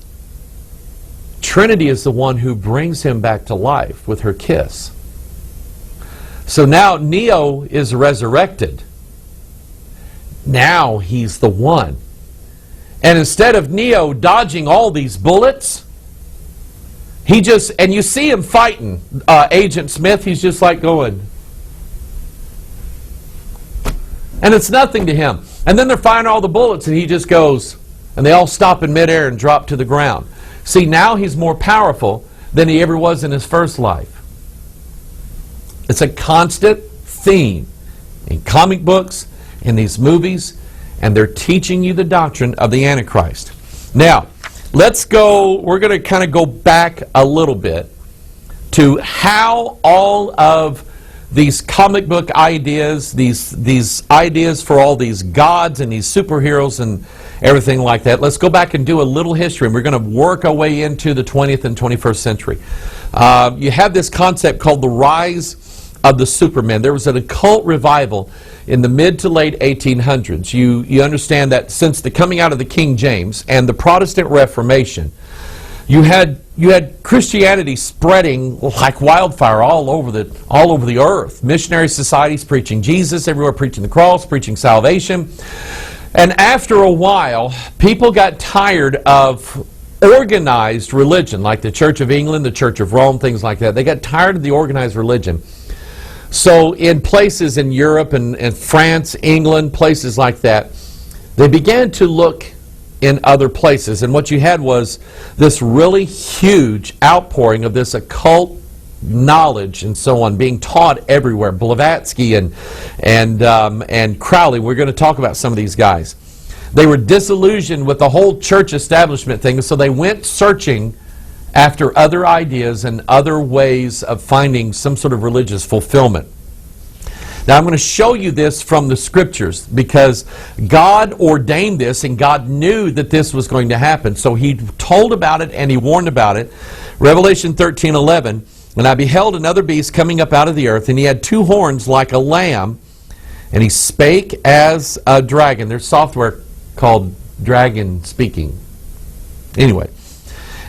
Trinity is the one who brings him back to life with her kiss. So now Neo is resurrected. Now he's the one. And instead of Neo dodging all these bullets, and you see him fighting Agent Smith, he's just like going. And it's nothing to him. And then they're firing all the bullets and he just goes, and they all stop in midair and drop to the ground. See, now he's more powerful than he ever was in his first life. It's a constant theme in comic books, in these movies, and they're teaching you the doctrine of the Antichrist. Now, we're going to kind of go back a little bit to how all of these comic book ideas, these ideas for all these gods and these superheroes and everything like that. Let's go back and do a little history, and we're going to work our way into the 20th and 21st century. You have this concept called the rise of the Superman. There was an occult revival in the mid to late 1800s. You understand that since the coming out of the King James and the Protestant Reformation, you had Christianity spreading like wildfire all over the earth. Missionary societies preaching Jesus everywhere, preaching the cross, preaching salvation. And after a while, people got tired of organized religion, like the Church of England, the Church of Rome, things like that. They got tired of the organized religion. So in places in Europe and France, England, places like that, they began to look in other places. And what you had was this really huge outpouring of this occult knowledge and so on being taught everywhere. Blavatsky and Crowley, we're going to talk about some of these guys. They were disillusioned with the whole church establishment thing, so they went searching after other ideas and other ways of finding some sort of religious fulfillment. Now I'm going to show you this from the scriptures because God ordained this and God knew that this was going to happen. So he told about it and he warned about it. Revelation 13:11, "And I beheld another beast coming up out of the earth, and he had two horns like a lamb, and he spake as a dragon." There's software called Dragon Speaking. Anyway.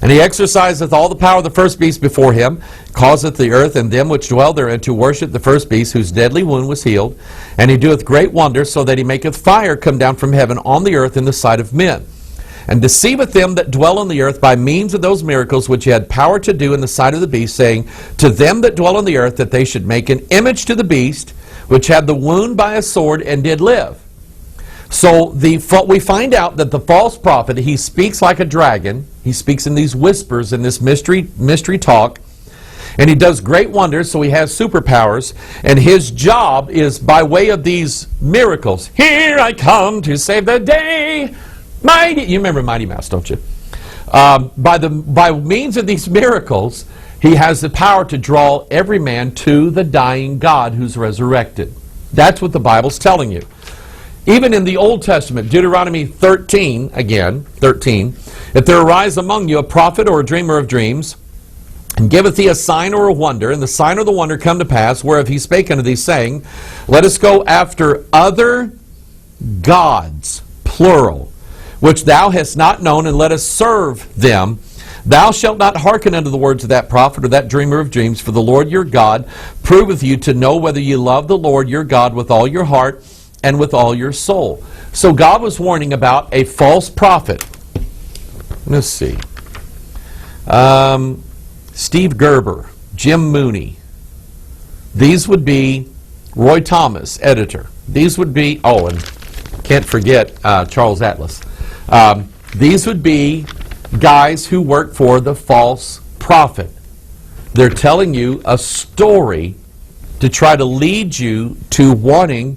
"And he exerciseth all the power of the first beast before him, causeth the earth and them which dwell therein to worship the first beast, whose deadly wound was healed. And he doeth great wonders, so that he maketh fire come down from heaven on the earth in the sight of men. And deceiveth them that dwell on the earth by means of those miracles which he had power to do in the sight of the beast, saying to them that dwell on the earth that they should make an image to the beast, which had the wound by a sword and did live." So we find out that the false prophet, he speaks like a dragon. He speaks in these whispers, in this mystery talk. And he does great wonders, so he has superpowers. And his job is by way of these miracles. "Here I come to save the day. Mighty." You remember Mighty Mouse, don't you? By means of these miracles, he has the power to draw every man to the dying God who's resurrected. That's what the Bible's telling you. Even in the Old Testament, Deuteronomy 13, "If there arise among you a prophet or a dreamer of dreams, and giveth thee a sign or a wonder, and the sign or the wonder come to pass, whereof he spake unto thee, saying, Let us go after other gods," plural, "which thou hast not known, and let us serve them. Thou shalt not hearken unto the words of that prophet or that dreamer of dreams, for the Lord your God proveth you to know whether you love the Lord your God with all your heart and with all your soul. So God was warning about a false prophet. Let's see. Steve Gerber, Jim Mooney. These would be Roy Thomas, editor. These would be, oh, and can't forget Charles Atlas. These would be guys who work for the false prophet. They're telling you a story to try to lead you to wanting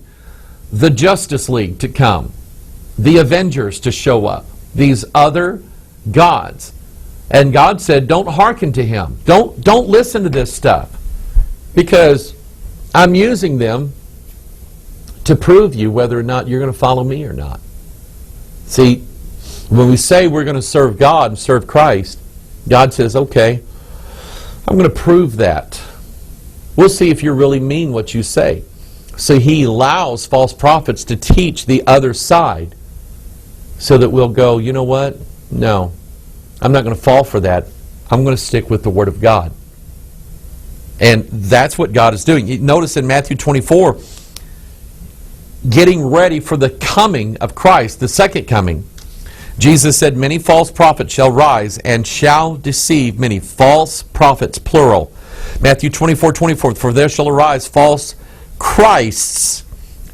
the Justice League to come, the Avengers to show up, these other gods. And God said, don't hearken to him. Don't listen to this stuff, because I'm using them to prove you whether or not you're going to follow me or not. See, when we say we're going to serve God and serve Christ, God says, okay, I'm going to prove that. We'll see if you really mean what you say. So he allows false prophets to teach the other side so that we'll go, you know what? No, I'm not going to fall for that. I'm going to stick with the Word of God. And that's what God is doing. You notice in Matthew 24, getting ready for the coming of Christ, the second coming, Jesus said, many false prophets shall rise and shall deceive many. False prophets, plural. Matthew 24:24, for there shall arise false Christs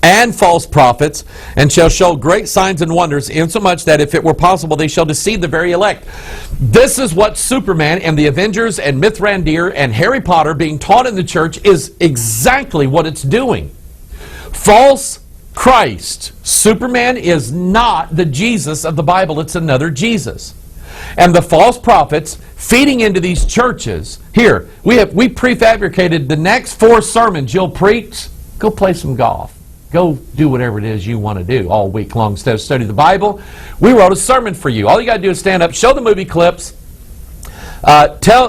and false prophets, and shall show great signs and wonders, insomuch that if it were possible they shall deceive the very elect. This is what Superman and the Avengers and Mithrandir and Harry Potter being taught in the church is exactly what it's doing. False Christ. Superman is not the Jesus of the Bible. It's another Jesus. And the false prophets feeding into these churches. Here, we prefabricated the next 4 sermons you'll preach. Go play some golf. Go do whatever it is you want to do all week long instead of study the Bible. We wrote a sermon for you. All you got to do is stand up, show the movie clips,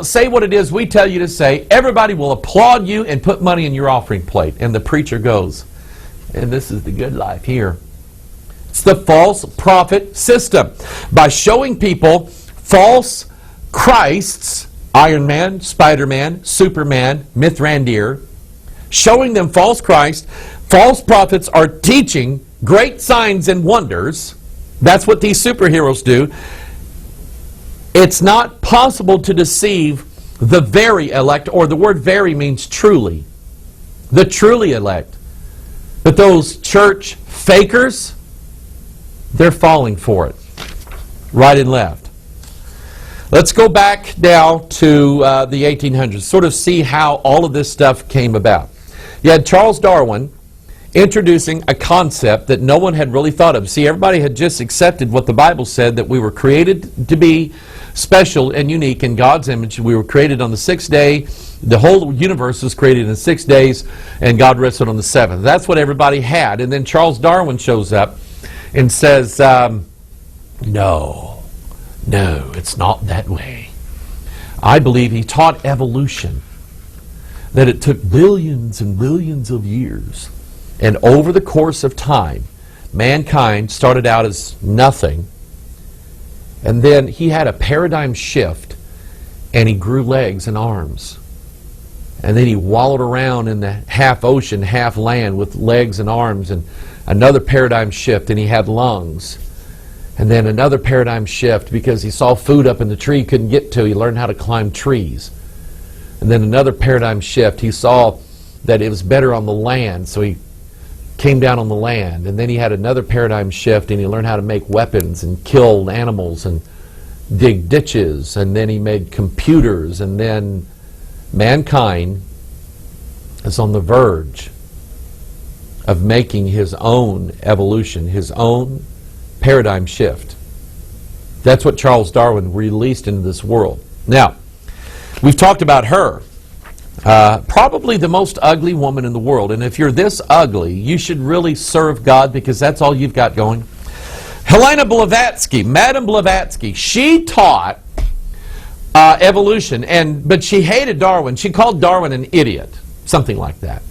say what it is we tell you to say. Everybody will applaud you and put money in your offering plate. And the preacher goes, and this is the good life here. It's the false prophet system. By showing people false Christs, Ironman, Spiderman, Superman, Mithrandir, showing them false Christ, false prophets are teaching great signs and wonders. That's what these superheroes do. It's not possible to deceive the very elect, or the word very means truly. The truly elect. But those church fakers, they're falling for it. Right and left. Let's go back now to the 1800s, sort of see how all of this stuff came about. You had Charles Darwin introducing a concept that no one had really thought of. See, everybody had just accepted what the Bible said, that we were created to be special and unique in God's image. We were created on the 6th day. The whole universe was created in 6 days, and God rested on the 7th. That's what everybody had. And then Charles Darwin shows up and says, no, it's not that way. I believe he taught evolution, that it took billions and billions of years, and over the course of time, mankind started out as nothing, and then he had a paradigm shift, and he grew legs and arms. And then he wallowed around in the half ocean, half land with legs and arms, and another paradigm shift, and he had lungs. And then another paradigm shift because he saw food up in the tree he couldn't get to. He learned how to climb trees. And then another paradigm shift. He saw that it was better on the land, so he came down on the land. And then he had another paradigm shift, and he learned how to make weapons and kill animals and dig ditches. And then he made computers. And then mankind is on the verge of making his own evolution, his own paradigm shift. That's what Charles Darwin released into this world. Now, we've talked about her. Probably the most ugly woman in the world. And if you're this ugly, you should really serve God, because that's all you've got going. Helena Blavatsky, Madame Blavatsky, she taught evolution, but she hated Darwin. She called Darwin an idiot, something like that.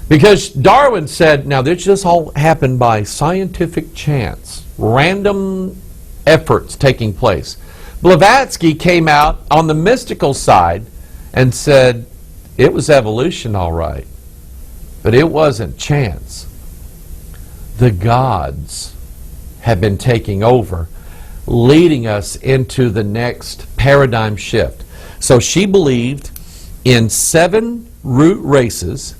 Because Darwin said, now this just all happened by scientific chance, random efforts taking place. Blavatsky came out on the mystical side and said it was evolution, all right, but it wasn't chance. The gods have been taking over, leading us into the next paradigm shift. So she believed in 7 root races,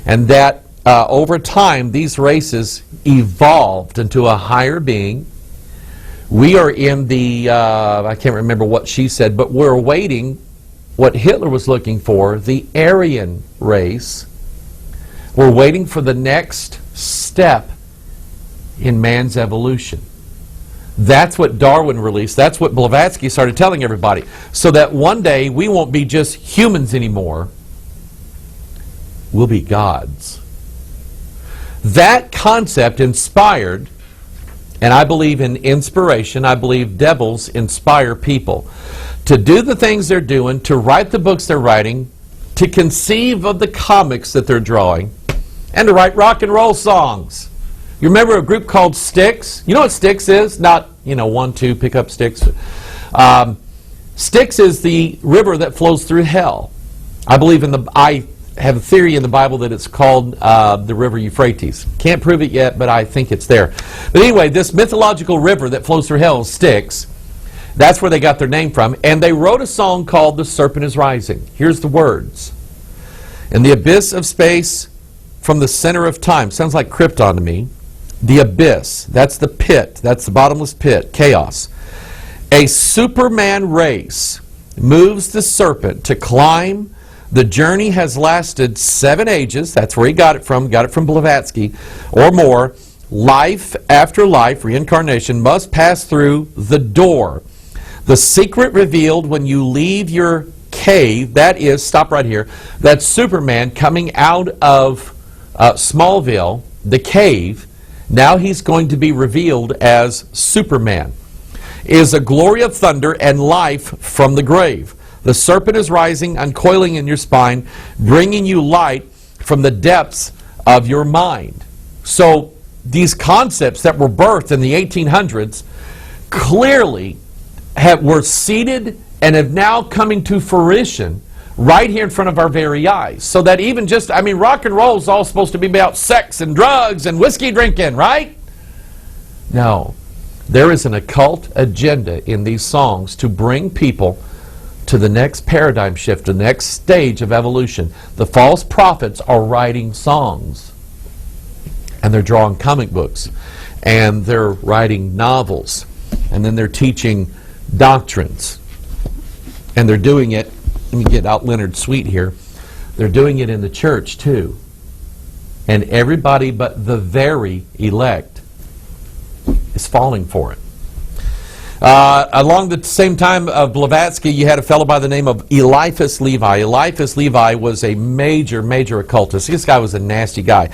and that over time these races evolved into a higher being. We are in the, I can't remember what she said, but we're awaiting what Hitler was looking for, the Aryan race. We're waiting for the next step in man's evolution. That's what Darwin released. That's what Blavatsky started telling everybody. So that one day we won't be just humans anymore. We'll be gods. That concept inspired, and I believe in inspiration, I believe devils inspire people to do the things they're doing, to write the books they're writing, to conceive of the comics that they're drawing, and to write rock and roll songs. You remember a group called Styx? You know what Styx is? Not, 1, 2, pick up sticks. Styx is the river that flows through hell. I have a theory in the Bible that it's called the river Euphrates. Can't prove it yet, but I think it's there. But anyway, this mythological river that flows through hell is Styx. That's where they got their name from. And they wrote a song called The Serpent Is Rising. Here's the words. In the abyss of space, from the center of time. Sounds like Krypton to me. The abyss. That's the pit. That's the bottomless pit. Chaos. A Superman race moves the serpent to climb. The journey has lasted 7 ages. That's where he got it from. Got it from Blavatsky. Or more. Life after life, reincarnation, must pass through the door. The secret revealed when you leave your cave, that is, stop right here, that Superman coming out of Smallville, the cave, now he's going to be revealed as Superman, is a glory of thunder and life from the grave. The serpent is rising, uncoiling in your spine, bringing you light from the depths of your mind. So these concepts that were birthed in the 1800s clearly were seeded and have now coming to fruition right here in front of our very eyes. So that even rock and roll is all supposed to be about sex and drugs and whiskey drinking, right? No. There is an occult agenda in these songs to bring people to the next paradigm shift, the next stage of evolution. The false prophets are writing songs, and they're drawing comic books, and they're writing novels, and then they're teaching doctrines. And they're doing it, let me get out Leonard Sweet here, they're doing it in the church too. And everybody but the very elect is falling for it. Along the same time of Blavatsky, you had a fellow by the name of Eliphas Levi. Eliphas Levi was a major occultist. This guy was a nasty guy.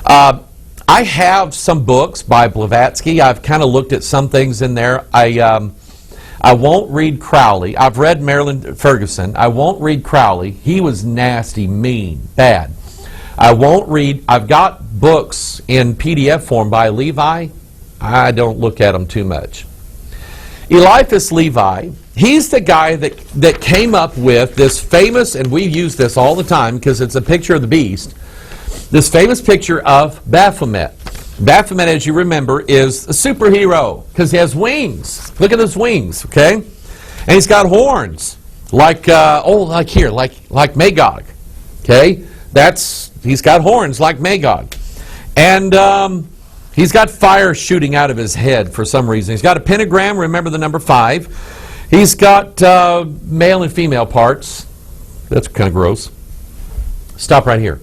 I have some books by Blavatsky. I've kind of looked at some things in there. I won't read Crowley. I've read Marilyn Ferguson. I won't read Crowley. He was nasty, mean, bad. I won't read. I've got books in PDF form by Levi. I don't look at them too much. Eliphas Levi, he's the guy that came up with this famous, and we use this all the time because it's a picture of the beast, this famous picture of Baphomet. Baphomet, as you remember, is a superhero because he has wings. Look at his wings, okay? And he's got horns, like Magog, okay? He's got horns like Magog. And he's got fire shooting out of his head for some reason. He's got a pentagram, remember the number 5. He's got male and female parts. That's kind of gross. Stop right here.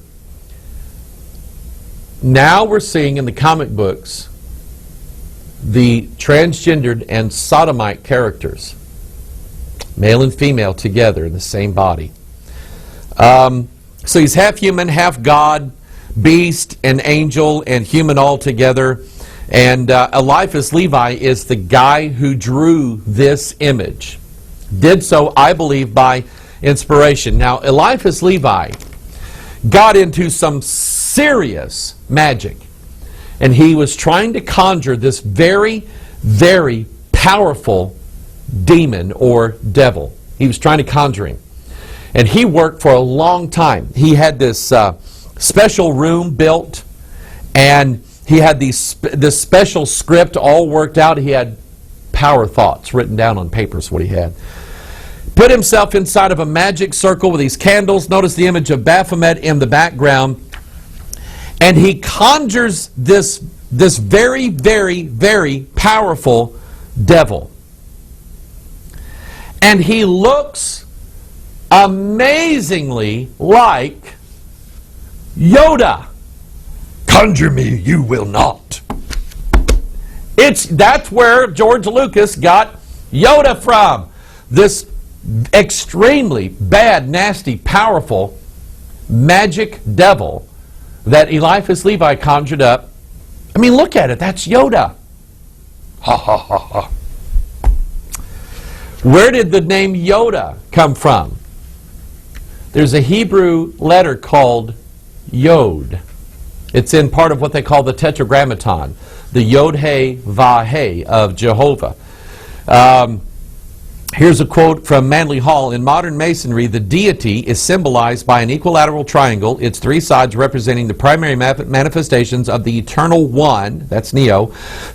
Now we're seeing in the comic books the transgendered and sodomite characters, male and female together in the same body. So he's half human, half God, beast and angel and human all together. And Eliphas Levi is the guy who drew this image. Did so, I believe, by inspiration. Now, Eliphas Levi got into some serious magic. And he was trying to conjure this very, very powerful demon or devil. He was trying to conjure him. And he worked for a long time. He had this special room built, and he had this special script all worked out. He had power thoughts written down on paper is what he had. Put himself inside of a magic circle with these candles. Notice the image of Baphomet in the background. And he conjures this very, very, very powerful devil. And he looks amazingly like Yoda. Conjure me, you will not. That's where George Lucas got Yoda from. This extremely bad, nasty, powerful magic devil that Eliphas Levi conjured up. I mean, look at it. That's Yoda. Ha ha ha ha. Where did the name Yoda come from? There's a Hebrew letter called Yod. It's in part of what they call the Tetragrammaton, the Yod-He-Vah-He of Jehovah. Here's a quote from Manly Hall. In modern Masonry, the deity is symbolized by an equilateral triangle, its three sides representing the primary manifestations of the Eternal One, that's Neo,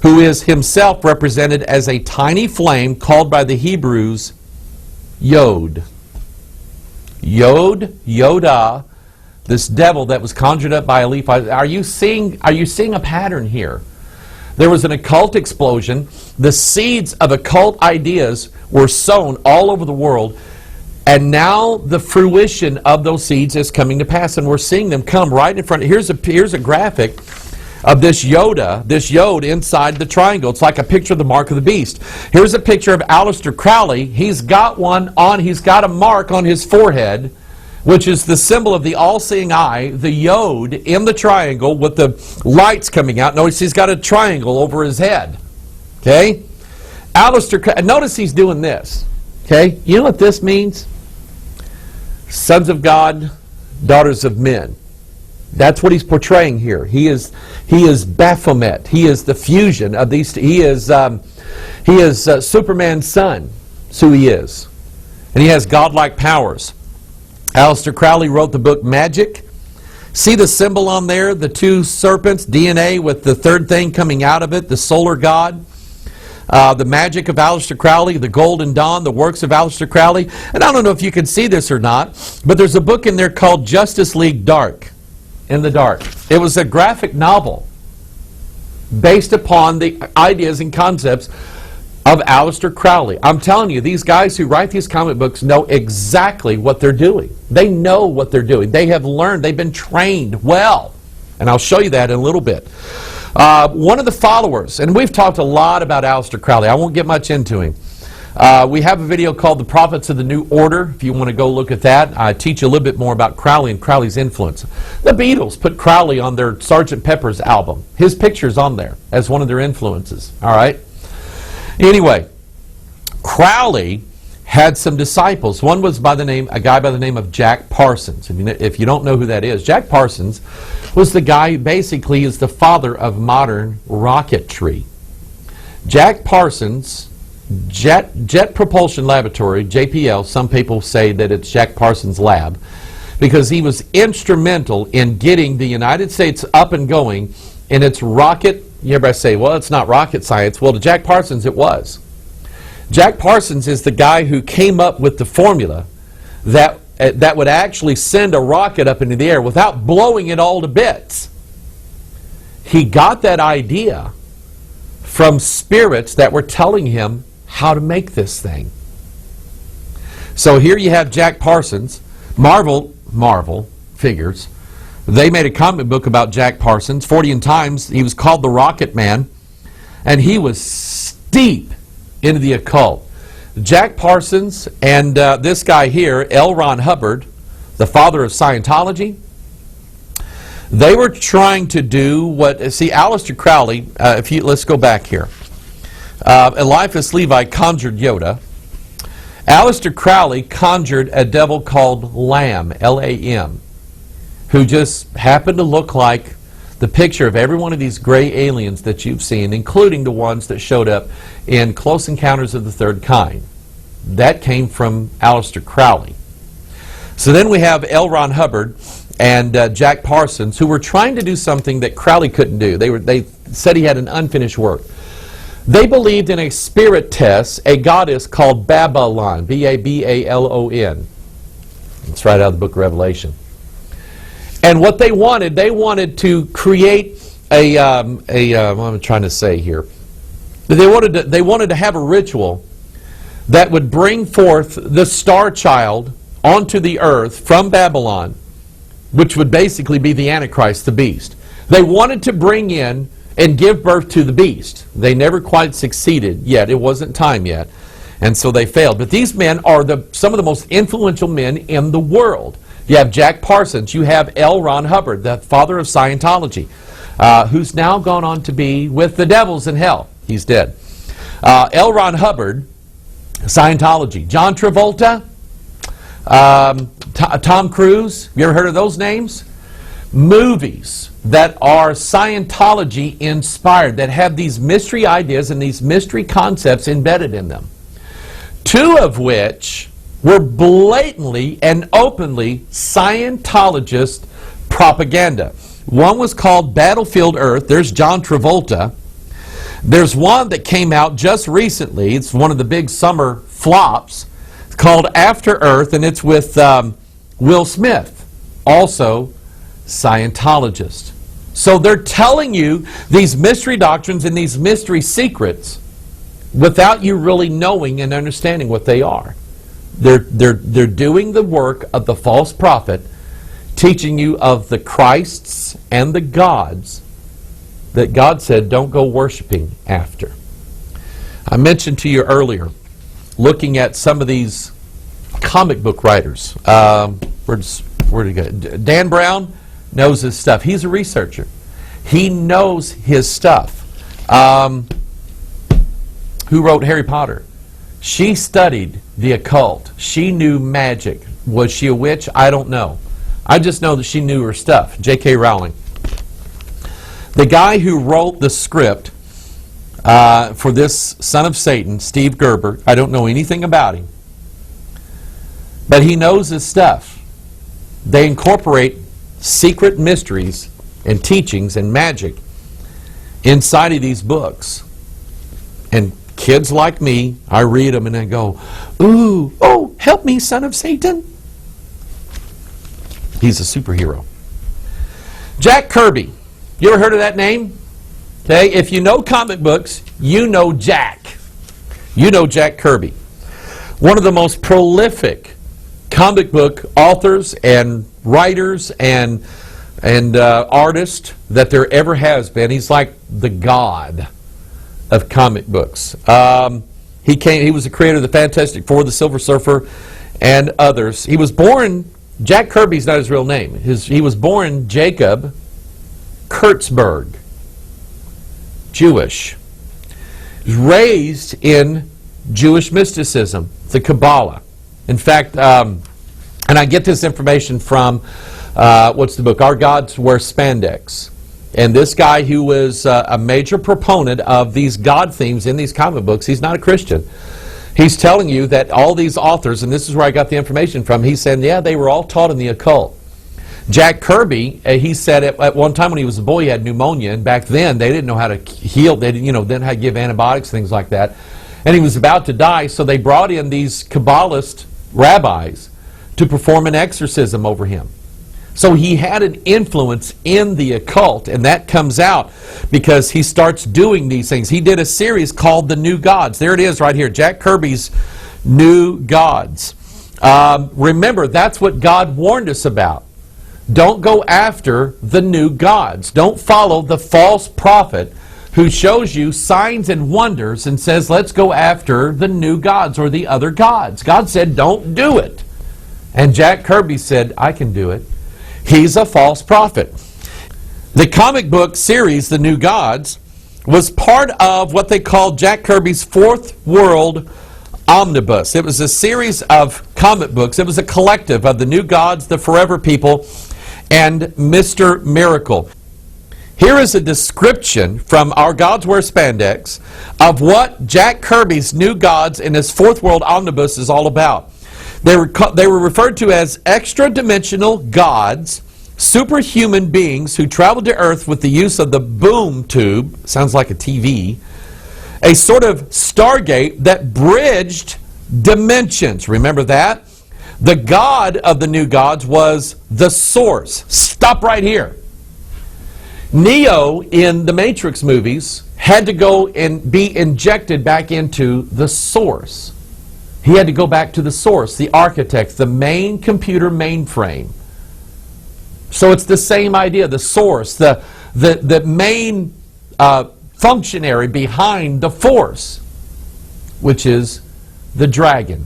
who is himself represented as a tiny flame called by the Hebrews Yod. Yod, Yoda, this devil that was conjured up by Eliphaz. Are you seeing a pattern here? There was an occult explosion. The seeds of occult ideas were sown all over the world, and now the fruition of those seeds is coming to pass, and we're seeing them come right in front. Here's a graphic of this Yod inside the triangle. It's like a picture of the mark of the beast. Here's a picture of Aleister Crowley. He's got a mark on his forehead, which is the symbol of the all-seeing eye, the Yod in the triangle with the lights coming out. Notice he's got a triangle over his head. Okay? Notice he's doing this. Okay? You know what this means? Sons of God, daughters of men. That's what he's portraying here. He is Baphomet. He is the fusion of these. He is Superman's son. That's who he is. And he has godlike powers. Aleister Crowley wrote the book Magic. See the symbol on there, the two serpents, DNA with the third thing coming out of it, the solar god. The magic of Aleister Crowley, the Golden Dawn, the works of Aleister Crowley. And I don't know if you can see this or not, but there's a book in there called Justice League Dark, in the Dark. It was a graphic novel based upon the ideas and concepts of Aleister Crowley. I'm telling you, these guys who write these comic books know exactly what they're doing. They know what they're doing. They have learned. They've been trained well. And I'll show you that in a little bit. One of the followers, and we've talked a lot about Aleister Crowley. I won't get much into him. We have a video called The Prophets of the New Order, if you want to go look at that. I teach you a little bit more about Crowley and Crowley's influence. The Beatles put Crowley on their Sgt. Pepper's album. His picture's on there as one of their influences. All right? Anyway, Crowley had some disciples. One was a guy by the name of Jack Parsons. I mean, if you don't know who that is, Jack Parsons was the guy who basically is the father of modern rocketry. Jack Parsons, Jet Propulsion Laboratory, JPL, some people say that it's Jack Parsons Lab, because he was instrumental in getting the United States up and going in its rocket. Everybody say, well, it's not rocket science. Well, to Jack Parsons, it was. Jack Parsons is the guy who came up with the formula that would actually send a rocket up into the air without blowing it all to bits. He got that idea from spirits that were telling him how to make this thing. So here you have Jack Parsons. Marvel figures. They made a comic book about Jack Parsons, 40 and Times. He was called the Rocket Man, and he was steep into the occult. Jack Parsons and this guy here, L. Ron Hubbard, the father of Scientology, they were trying to do Aleister Crowley, let's go back here. Eliphas Levi conjured Yoda. Aleister Crowley conjured a devil called Lam, L-A-M, who just happened to look like the picture of every one of these gray aliens that you've seen, including the ones that showed up in Close Encounters of the Third Kind. That came from Aleister Crowley. So then we have L. Ron Hubbard and Jack Parsons, who were trying to do something that Crowley couldn't do. They said he had an unfinished work. They believed in a spirit test, a goddess called Babylon, B-A-B-A-L-O-N. It's right out of the book of Revelation. And what they wanted to create what I'm trying to say here. They wanted to have a ritual that would bring forth the star child onto the earth from Babylon, which would basically be the Antichrist, the beast. They wanted to bring in and give birth to the beast. They never quite succeeded yet. It wasn't time yet. And so they failed. But these men are some of the most influential men in the world. You have Jack Parsons. You have L. Ron Hubbard, the father of Scientology, who's now gone on to be with the devils in hell. He's dead. L. Ron Hubbard, Scientology. John Travolta, Tom Cruise. You ever heard of those names? Movies that are Scientology inspired, that have these mystery ideas and these mystery concepts embedded in them. Two of which were blatantly and openly Scientologist propaganda. One was called Battlefield Earth. There's John Travolta. There's one that came out just recently. It's one of the big summer flops. It's called After Earth, and it's with Will Smith, also Scientologist. So they're telling you these mystery doctrines and these mystery secrets without you really knowing and understanding what they are. They're doing the work of the false prophet, teaching you of the Christs and the gods that God said don't go worshiping after. I mentioned to you earlier, looking at some of these comic book writers. Where did he go? Dan Brown knows his stuff. He's a researcher. He knows his stuff. Who wrote Harry Potter? She studied the occult. She knew magic. Was she a witch? I don't know. I just know that she knew her stuff. J.K. Rowling. The guy who wrote the script for this Son of Satan, Steve Gerber, I don't know anything about him, but he knows his stuff. They incorporate secret mysteries and teachings and magic inside of these books. And kids like me, I read them and I go, ooh, oh, help me, Son of Satan. He's a superhero. Jack Kirby. You ever heard of that name? Okay, if you know comic books, you know Jack. You know Jack Kirby. One of the most prolific comic book authors and writers and artists that there ever has been. He's like the god of comic books. He was the creator of the Fantastic Four, the Silver Surfer, and others. He was born, Jack Kirby's not his real name. He was born Jacob Kurtzberg, Jewish. He was raised in Jewish mysticism, the Kabbalah. In fact, and I get this information from, what's the book? Our Gods Wear Spandex. And this guy who was a major proponent of these God themes in these comic books, he's not a Christian. He's telling you that all these authors, and this is where I got the information from, he said, yeah, they were all taught in the occult. Jack Kirby, he said at one time when he was a boy, he had pneumonia, and back then they didn't know how to heal, they didn't know how to give antibiotics, things like that. And he was about to die, so they brought in these Kabbalist rabbis to perform an exorcism over him. So he had an influence in the occult, and that comes out because he starts doing these things. He did a series called The New Gods. There it is right here, Jack Kirby's New Gods. Remember, that's what God warned us about. Don't go after the new gods. Don't follow the false prophet who shows you signs and wonders and says, let's go after the new gods or the other gods. God said, don't do it. And Jack Kirby said, I can do it. He's a false prophet. The comic book series, The New Gods, was part of what they called Jack Kirby's Fourth World Omnibus. It was a series of comic books. It was a collective of the New Gods, the Forever People, and Mr. Miracle. Here is a description from Our Gods Wear Spandex of what Jack Kirby's New Gods in his Fourth World Omnibus is all about. They were referred to as extra-dimensional gods, superhuman beings who traveled to Earth with the use of the boom tube, sounds like a TV, a sort of stargate that bridged dimensions. Remember that? The god of the New Gods was the source. Stop right here. Neo in the Matrix movies had to go and be injected back into the source. He had to go back to the source, the architect, the main computer mainframe. So it's the same idea, the source, the main functionary behind the force, which is the dragon.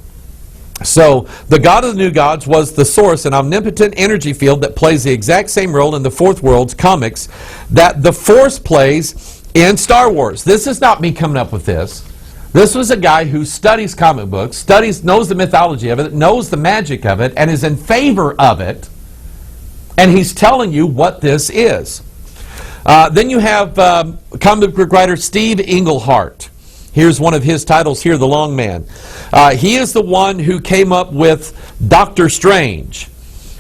So the god of the New Gods was the source, an omnipotent energy field that plays the exact same role in the Fourth World's comics that the Force plays in Star Wars. This is not me coming up with this. This was a guy who studies comic books, knows the mythology of it, knows the magic of it, and is in favor of it. And he's telling you what this is. Then you have comic book writer Steve Englehart. Here's one of his titles here, The Long Man. He is the one who came up with Doctor Strange.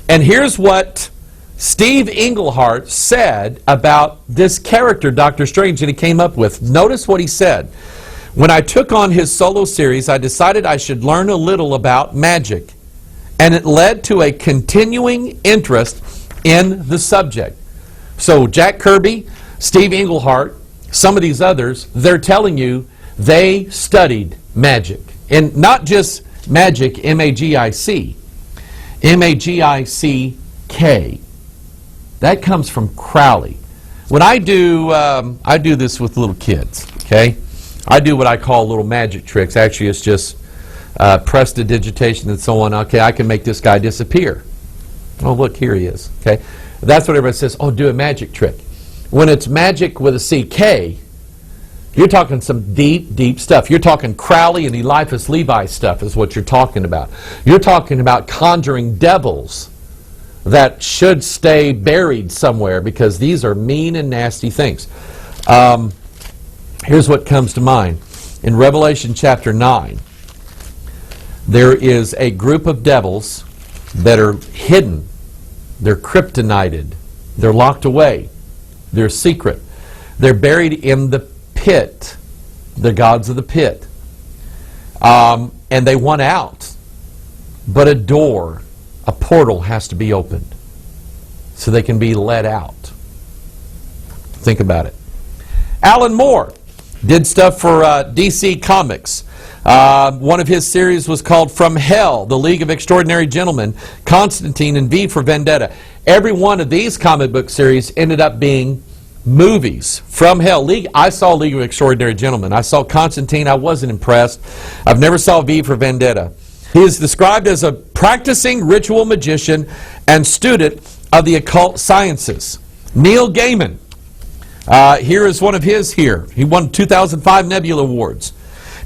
And here's what Steve Englehart said about this character, Doctor Strange, that he came up with. Notice what he said. When I took on his solo series, I decided I should learn a little about magic. And it led to a continuing interest in the subject. So Jack Kirby, Steve Englehart, some of these others, they're telling you they studied magic. And not just magic, M-A-G-I-C. M-A-G-I-C-K. That comes from Crowley. When I do this with little kids, okay? I do what I call little magic tricks. Actually, it's just prestidigitation and so on. Okay, I can make this guy disappear. Oh, look, here he is. Okay, that's what everybody says. Oh, do a magic trick. When it's magic with a C-K, you're talking some deep, deep stuff. You're talking Crowley and Eliphas Levi stuff is what you're talking about. You're talking about conjuring devils that should stay buried somewhere because these are mean and nasty things. Here's what comes to mind. In Revelation chapter 9, there is a group of devils that are hidden. They're kryptonited. They're locked away. They're secret. They're buried in the pit, the gods of the pit. And they want out. But a door, a portal has to be opened so they can be let out. Think about it. Alan Moore did stuff for DC Comics. One of his series was called From Hell, The League of Extraordinary Gentlemen, Constantine, and V for Vendetta. Every one of these comic book series ended up being movies. From Hell. I saw League of Extraordinary Gentlemen. I saw Constantine. I wasn't impressed. I've never saw V for Vendetta. He is described as a practicing ritual magician and student of the occult sciences. Neil Gaiman. Here is one of his here. He won 2005 Nebula Awards.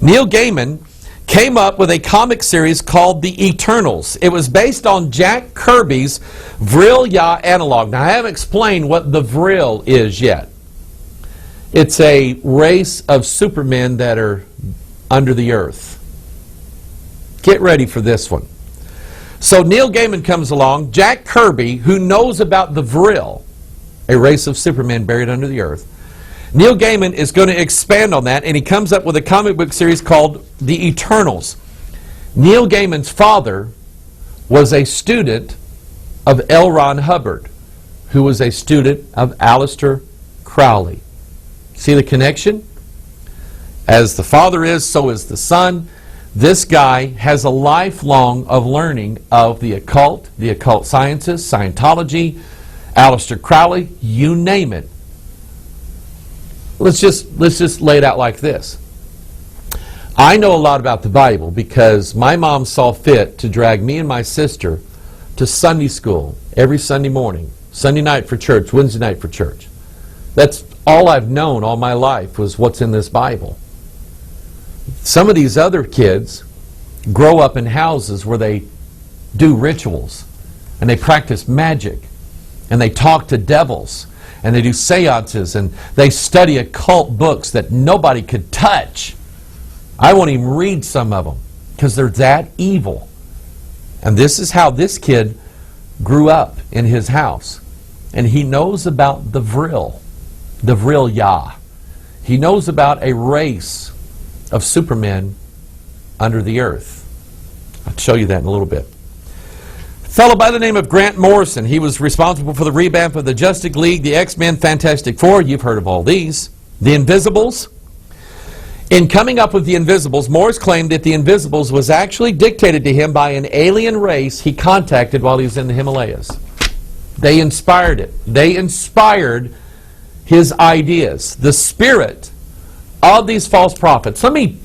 Neil Gaiman came up with a comic series called The Eternals. It was based on Jack Kirby's Vril-Ya analog. Now, I haven't explained what the Vril is yet. It's a race of supermen that are under the earth. Get ready for this one. So Neil Gaiman comes along. Jack Kirby, who knows about the Vril, a race of supermen buried under the earth. Neil Gaiman is going to expand on that, and he comes up with a comic book series called The Eternals. Neil Gaiman's father was a student of L. Ron Hubbard, who was a student of Aleister Crowley. See the connection? As the father is, so is the son. This guy has a lifelong of learning of the occult sciences, Scientology, Aleister Crowley, you name it. Let's just lay it out like this. I know a lot about the Bible because my mom saw fit to drag me and my sister to Sunday school every Sunday morning, Sunday night for church, Wednesday night for church. That's all I've known all my life was what's in this Bible. Some of these other kids grow up in houses where they do rituals and they practice magic and they talk to devils and they do seances, and they study occult books that nobody could touch. I won't even read some of them because they're that evil. And this is how this kid grew up in his house. And he knows about the Vril Yah. He knows about a race of supermen under the earth. I'll show you that in a little bit. A fellow by the name of Grant Morrison. He was responsible for the revamp of the Justice League, the X-Men, Fantastic Four. You've heard of all these. The Invisibles. In coming up with the Invisibles, Morris claimed that the Invisibles was actually dictated to him by an alien race he contacted while he was in the Himalayas. They inspired it. They inspired his ideas. The spirit of these false prophets. Let me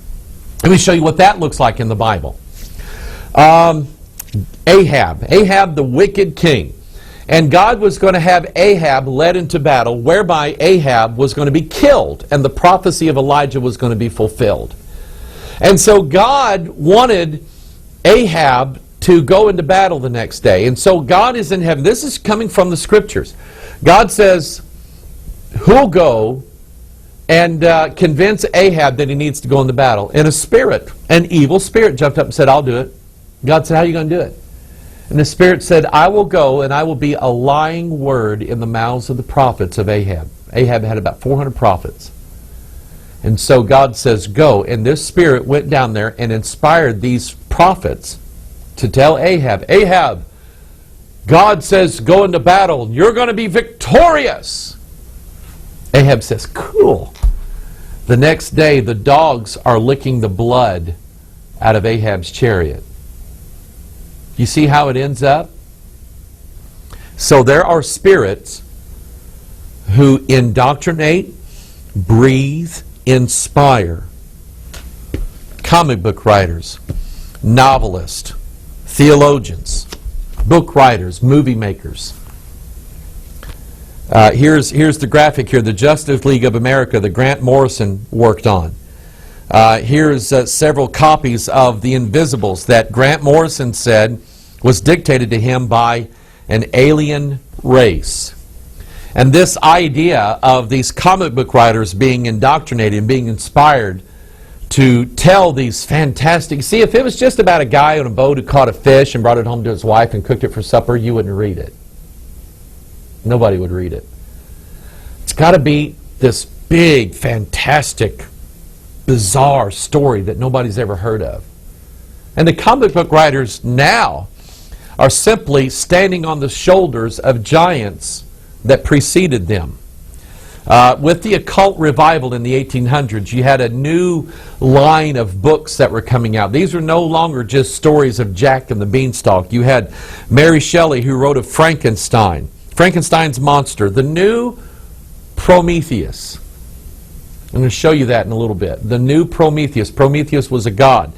show you what that looks like in the Bible. Ahab, the wicked king. And God was going to have Ahab led into battle, whereby Ahab was going to be killed, and the prophecy of Elijah was going to be fulfilled. And so God wanted Ahab to go into battle the next day. And so God is in heaven. This is coming from the scriptures. God says, who'll go and convince Ahab that he needs to go into battle? And a spirit, an evil spirit, jumped up and said, I'll do it. God said, how are you going to do it? And the spirit said, I will go and I will be a lying word in the mouths of the prophets of Ahab. Ahab had about 400 prophets. And so God says, go. And this spirit went down there and inspired these prophets to tell Ahab, Ahab, God says go into battle. You're going to be victorious. Ahab says, cool. The next day, the dogs are licking the blood out of Ahab's chariot. You see how it ends up? So there are spirits who indoctrinate, breathe, inspire. Comic book writers, novelists, theologians, book writers, movie makers. Here's the graphic here, the Justice League of America that Grant Morrison worked on. Here's several copies of The Invisibles that Grant Morrison said was dictated to him by an alien race. And this idea of these comic book writers being indoctrinated and being inspired to tell these fantastic... See, if it was just about a guy on a boat who caught a fish and brought it home to his wife and cooked it for supper, you wouldn't read it. Nobody would read it. It's got to be this big, fantastic, bizarre story that nobody's ever heard of. And the comic book writers now are simply standing on the shoulders of giants that preceded them. With the occult revival in the 1800s, you had a new line of books that were coming out. These were no longer just stories of Jack and the Beanstalk. You had Mary Shelley, who wrote of Frankenstein, Frankenstein's monster, the new Prometheus. I'm going to show you that in a little bit. The new Prometheus. Prometheus was a god.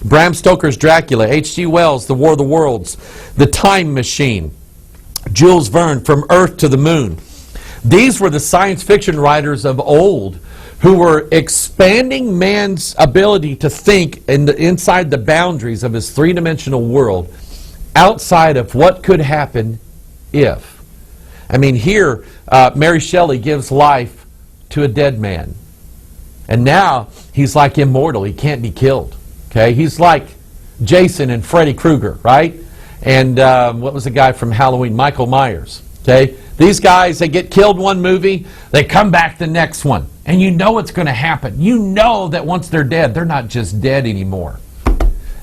Bram Stoker's Dracula, H.G. Wells' The War of the Worlds, The Time Machine, Jules Verne, From Earth to the Moon. These were the science fiction writers of old who were expanding man's ability to think inside the boundaries of his three-dimensional world, outside of what could happen if. I mean, here, Mary Shelley gives life to a dead man. And now, he's like immortal. He can't be killed. Okay, he's like Jason and Freddy Krueger, right? And what was the guy from Halloween? Michael Myers. Okay, these guys, they get killed one movie, they come back the next one. And you know what's going to happen. You know that once they're dead, they're not just dead anymore.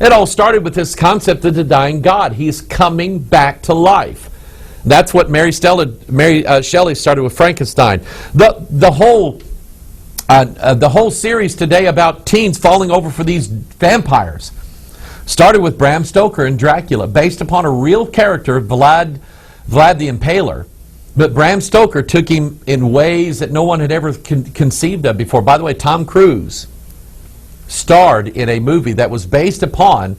It all started with this concept of the dying God. He's coming back to life. That's what Mary Shelley started with Frankenstein. The whole series today about teens falling over for these vampires started with Bram Stoker and Dracula, based upon a real character, Vlad the Impaler. But Bram Stoker took him in ways that no one had ever conceived of before. By the way, Tom Cruise starred in a movie that was based upon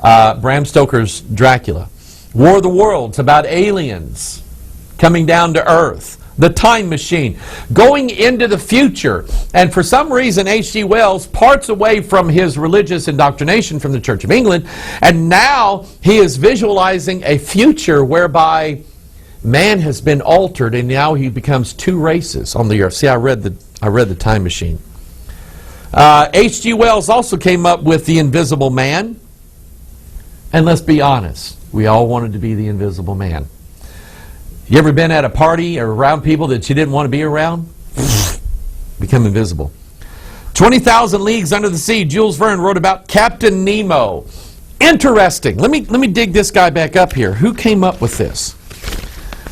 Bram Stoker's Dracula. War of the Worlds, about aliens coming down to Earth. The Time Machine, going into the future. And for some reason, H.G. Wells parts away from his religious indoctrination from the Church of England, and now he is visualizing a future whereby man has been altered, and now he becomes two races on the earth. See, I read the Time Machine. H.G. Wells also came up with the Invisible Man. And let's be honest, we all wanted to be the Invisible Man. You ever been at a party or around people that you didn't want to be around? Become invisible. 20,000 Leagues Under the Sea, Jules Verne wrote about Captain Nemo. Interesting. Let me dig this guy back up here. Who came up with this?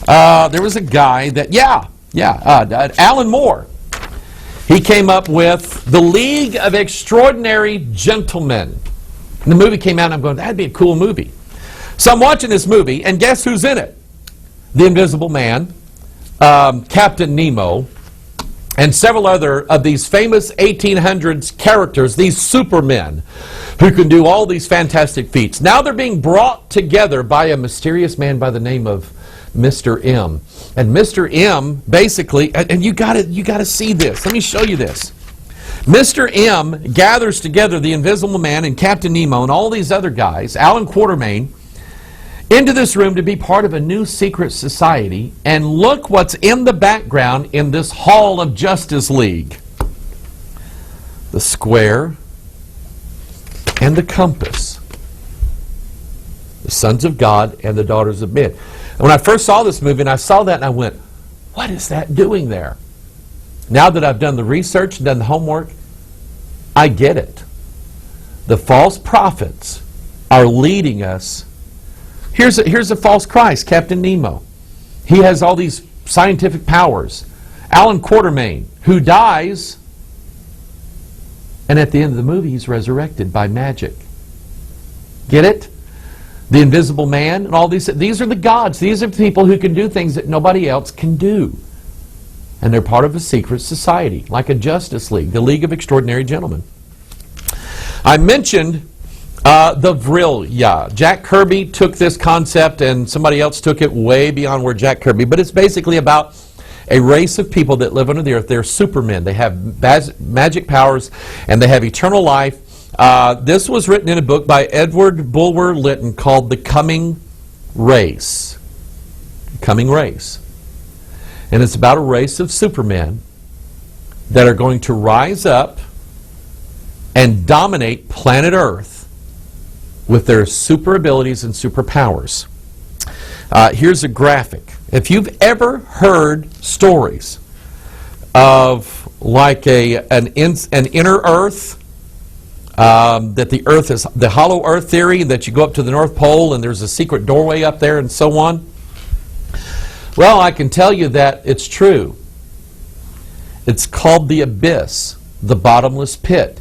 There was a guy that, Alan Moore. He came up with The League of Extraordinary Gentlemen. And the movie came out, and I'm going, that'd be a cool movie. So I'm watching this movie, and guess who's in it? The Invisible Man, Captain Nemo, and several other of these famous 1800s characters, these supermen who can do all these fantastic feats. Now they're being brought together by a mysterious man by the name of Mr. M. And Mr. M basically, and you got to see this. Let me show you this. Mr. M gathers together the Invisible Man and Captain Nemo and all these other guys, Alan Quatermain, into this room to be part of a new secret society. And look what's in the background in this Hall of Justice League. The square and the compass. The sons of God and the daughters of men. And when I first saw this movie and I saw that and I went, what is that doing there? Now that I've done the research and done the homework, I get it. The false prophets are leading us. Here's a false Christ, Captain Nemo. He has all these scientific powers. Alan Quatermain, who dies, and at the end of the movie he's resurrected by magic. Get it? The Invisible Man and all these are the gods. These are people who can do things that nobody else can do. And they're part of a secret society, like a Justice League, the League of Extraordinary Gentlemen. I mentioned the Vrilya. Jack Kirby took this concept and somebody else took it way beyond where Jack Kirby, but it's basically about a race of people that live under the earth. They're supermen. They have magic powers and they have eternal life. This was written in a book by Edward Bulwer Lytton called The Coming Race. Coming Race. And it's about a race of supermen that are going to rise up and dominate planet Earth with their super abilities and superpowers. Here's a graphic. If you've ever heard stories of like an inner Earth, that the Earth is the hollow Earth theory, that you go up to the North Pole and there's a secret doorway up there and so on, well, I can tell you that it's true. It's called the abyss, the bottomless pit.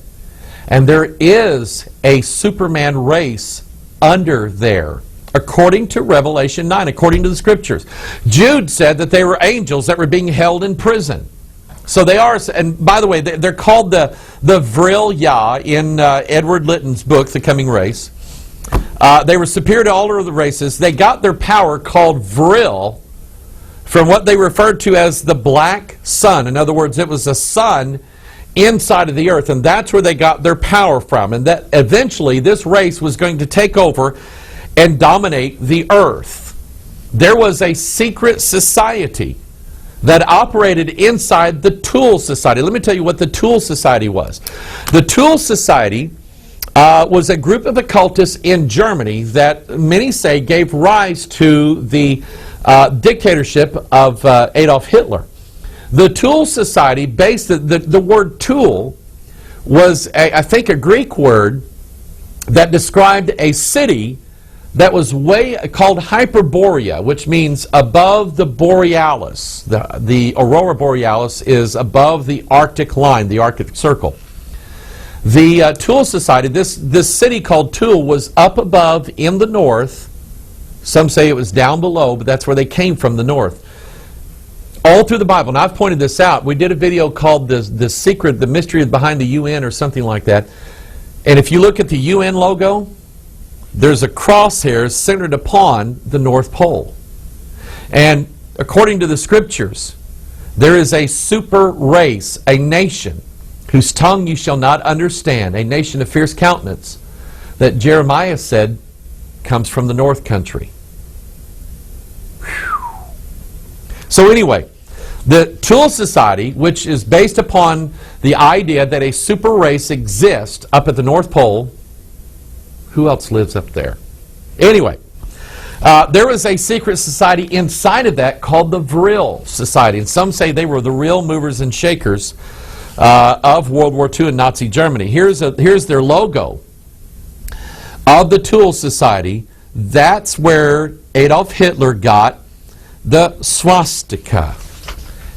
And there is a Superman race under there, according to Revelation 9, according to the Scriptures. Jude said that they were angels that were being held in prison. So they are, and by the way, they're called the Vrilya in Edward Lytton's book, The Coming Race. They were superior to all of the races. They got their power called Vril from what they referred to as the black sun. In other words, it was a sun inside of the earth, and that's where they got their power from. And that eventually this race was going to take over and dominate the earth. There was a secret society that operated inside the Tool Society. Let me tell you what the Tool Society was. The Tool Society was a group of occultists in Germany that many say gave rise to the dictatorship of Adolf Hitler. The Tool Society, based the word tool was, I think, a Greek word that described a city that was called Hyperborea, which means above the Borealis. The Aurora Borealis is above the Arctic line, the Arctic Circle. The Tool Society, this city called Tool, was up above in the north. Some say it was down below, but that's where they came from, the north. All through the Bible, and I've pointed this out. We did a video called The Secret, the Mystery Behind the UN or something like that. And if you look at the UN logo, there's a crosshair centered upon the North Pole. And according to the Scriptures, there is a super race, a nation, whose tongue you shall not understand, a nation of fierce countenance, that Jeremiah said comes from the North Country. Whew. So anyway, the Tool Society, which is based upon the idea that a super race exists up at the North Pole. Who else lives up there? Anyway, there was a secret society inside of that called the Vril Society. And some say they were the real movers and shakers of World War II in Nazi Germany. Here's their logo of the Tool Society. That's where Adolf Hitler got the swastika.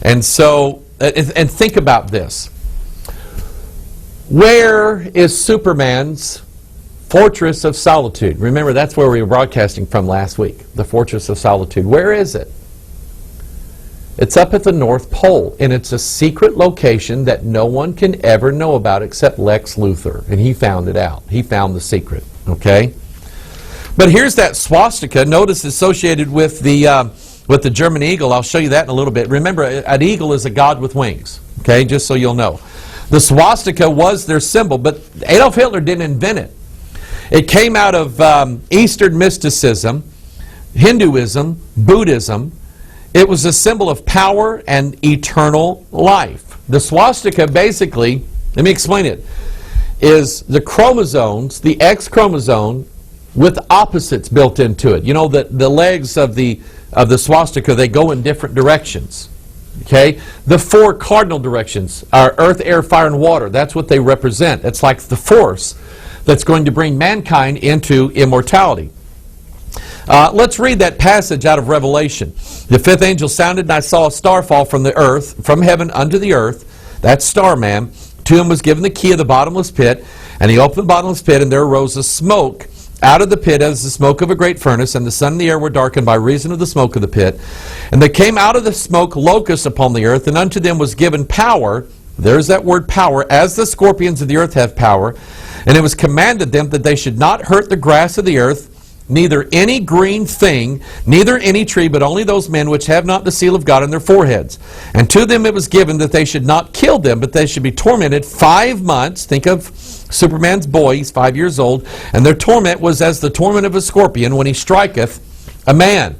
And so, and think about this. Where is Superman's Fortress of Solitude? Remember, that's where we were broadcasting from last week, the Fortress of Solitude. Where is it? It's up at the North Pole, and it's a secret location that no one can ever know about except Lex Luthor, and he found it out. He found the secret, okay? But here's that swastika. Notice associated with the German eagle. I'll show you that in a little bit. Remember, an eagle is a god with wings, okay, just so you'll know. The swastika was their symbol, but Adolf Hitler didn't invent it. It came out of Eastern mysticism, Hinduism, Buddhism. It was a symbol of power and eternal life. The swastika basically, let me explain it, is the chromosomes, the X chromosome, with opposites built into it. You know, the legs of the swastika, they go in different directions. Okay? The four cardinal directions are earth, air, fire, and water. That's what they represent. It's like the force that's going to bring mankind into immortality. Let's read that passage out of Revelation. The fifth angel sounded, and I saw a star fall from the earth, from heaven unto the earth. That's Starman. To him was given the key of the bottomless pit, and he opened the bottomless pit, and there arose a smoke out of the pit as the smoke of a great furnace, and the sun and the air were darkened by reason of the smoke of the pit. And there came out of the smoke locusts upon the earth, and unto them was given power, there's that word power, as the scorpions of the earth have power. And it was commanded them that they should not hurt the grass of the earth, neither any green thing, neither any tree, but only those men which have not the seal of God in their foreheads. And to them it was given that they should not kill them, but they should be tormented 5 months. Think of Superman's boy, he's 5 years old, and their torment was as the torment of a scorpion when he striketh a man.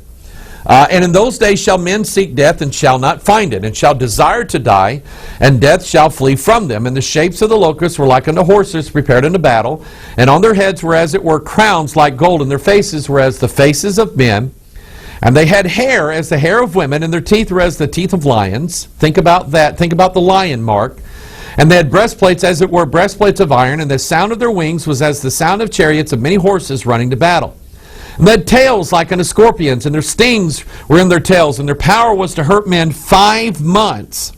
And in those days shall men seek death, and shall not find it, and shall desire to die, and death shall flee from them. And the shapes of the locusts were like unto horses prepared unto battle, and on their heads were as it were crowns like gold, and their faces were as the faces of men. And they had hair as the hair of women, and their teeth were as the teeth of lions. Think about that. Think about the lion mark. And they had breastplates as it were breastplates of iron, and the sound of their wings was as the sound of chariots of many horses running to battle. And they had tails like unto scorpions, and their stings were in their tails, and their power was to hurt men 5 months.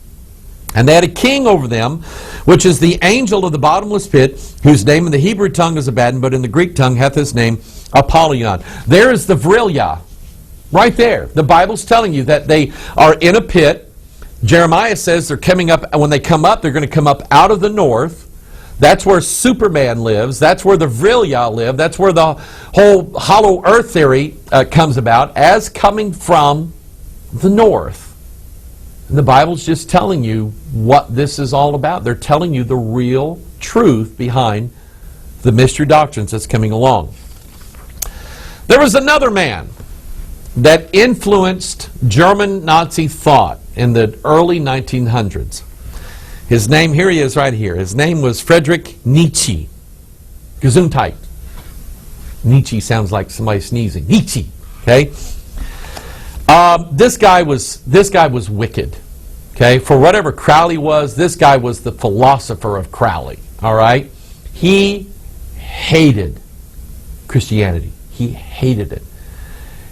And they had a king over them, which is the angel of the bottomless pit, whose name in the Hebrew tongue is Abaddon, but in the Greek tongue hath his name Apollyon. There is the Vrilya, right there. The Bible's telling you that they are in a pit. Jeremiah says they're coming up, and when they come up, they're going to come up out of the north. That's where Superman lives. That's where the Vrilya live. That's where the whole hollow earth theory comes about, as coming from the north. And the Bible's just telling you what this is all about. They're telling you the real truth behind the mystery doctrines that's coming along. There was another man that influenced German Nazi thought in the early 1900s. His name, here he is right here. His name was Friedrich Nietzsche. Gesundheit. Nietzsche sounds like somebody sneezing. Nietzsche. Okay? This guy was wicked. Okay? For whatever Crowley was, this guy was the philosopher of Crowley. All right? He hated Christianity. He hated it.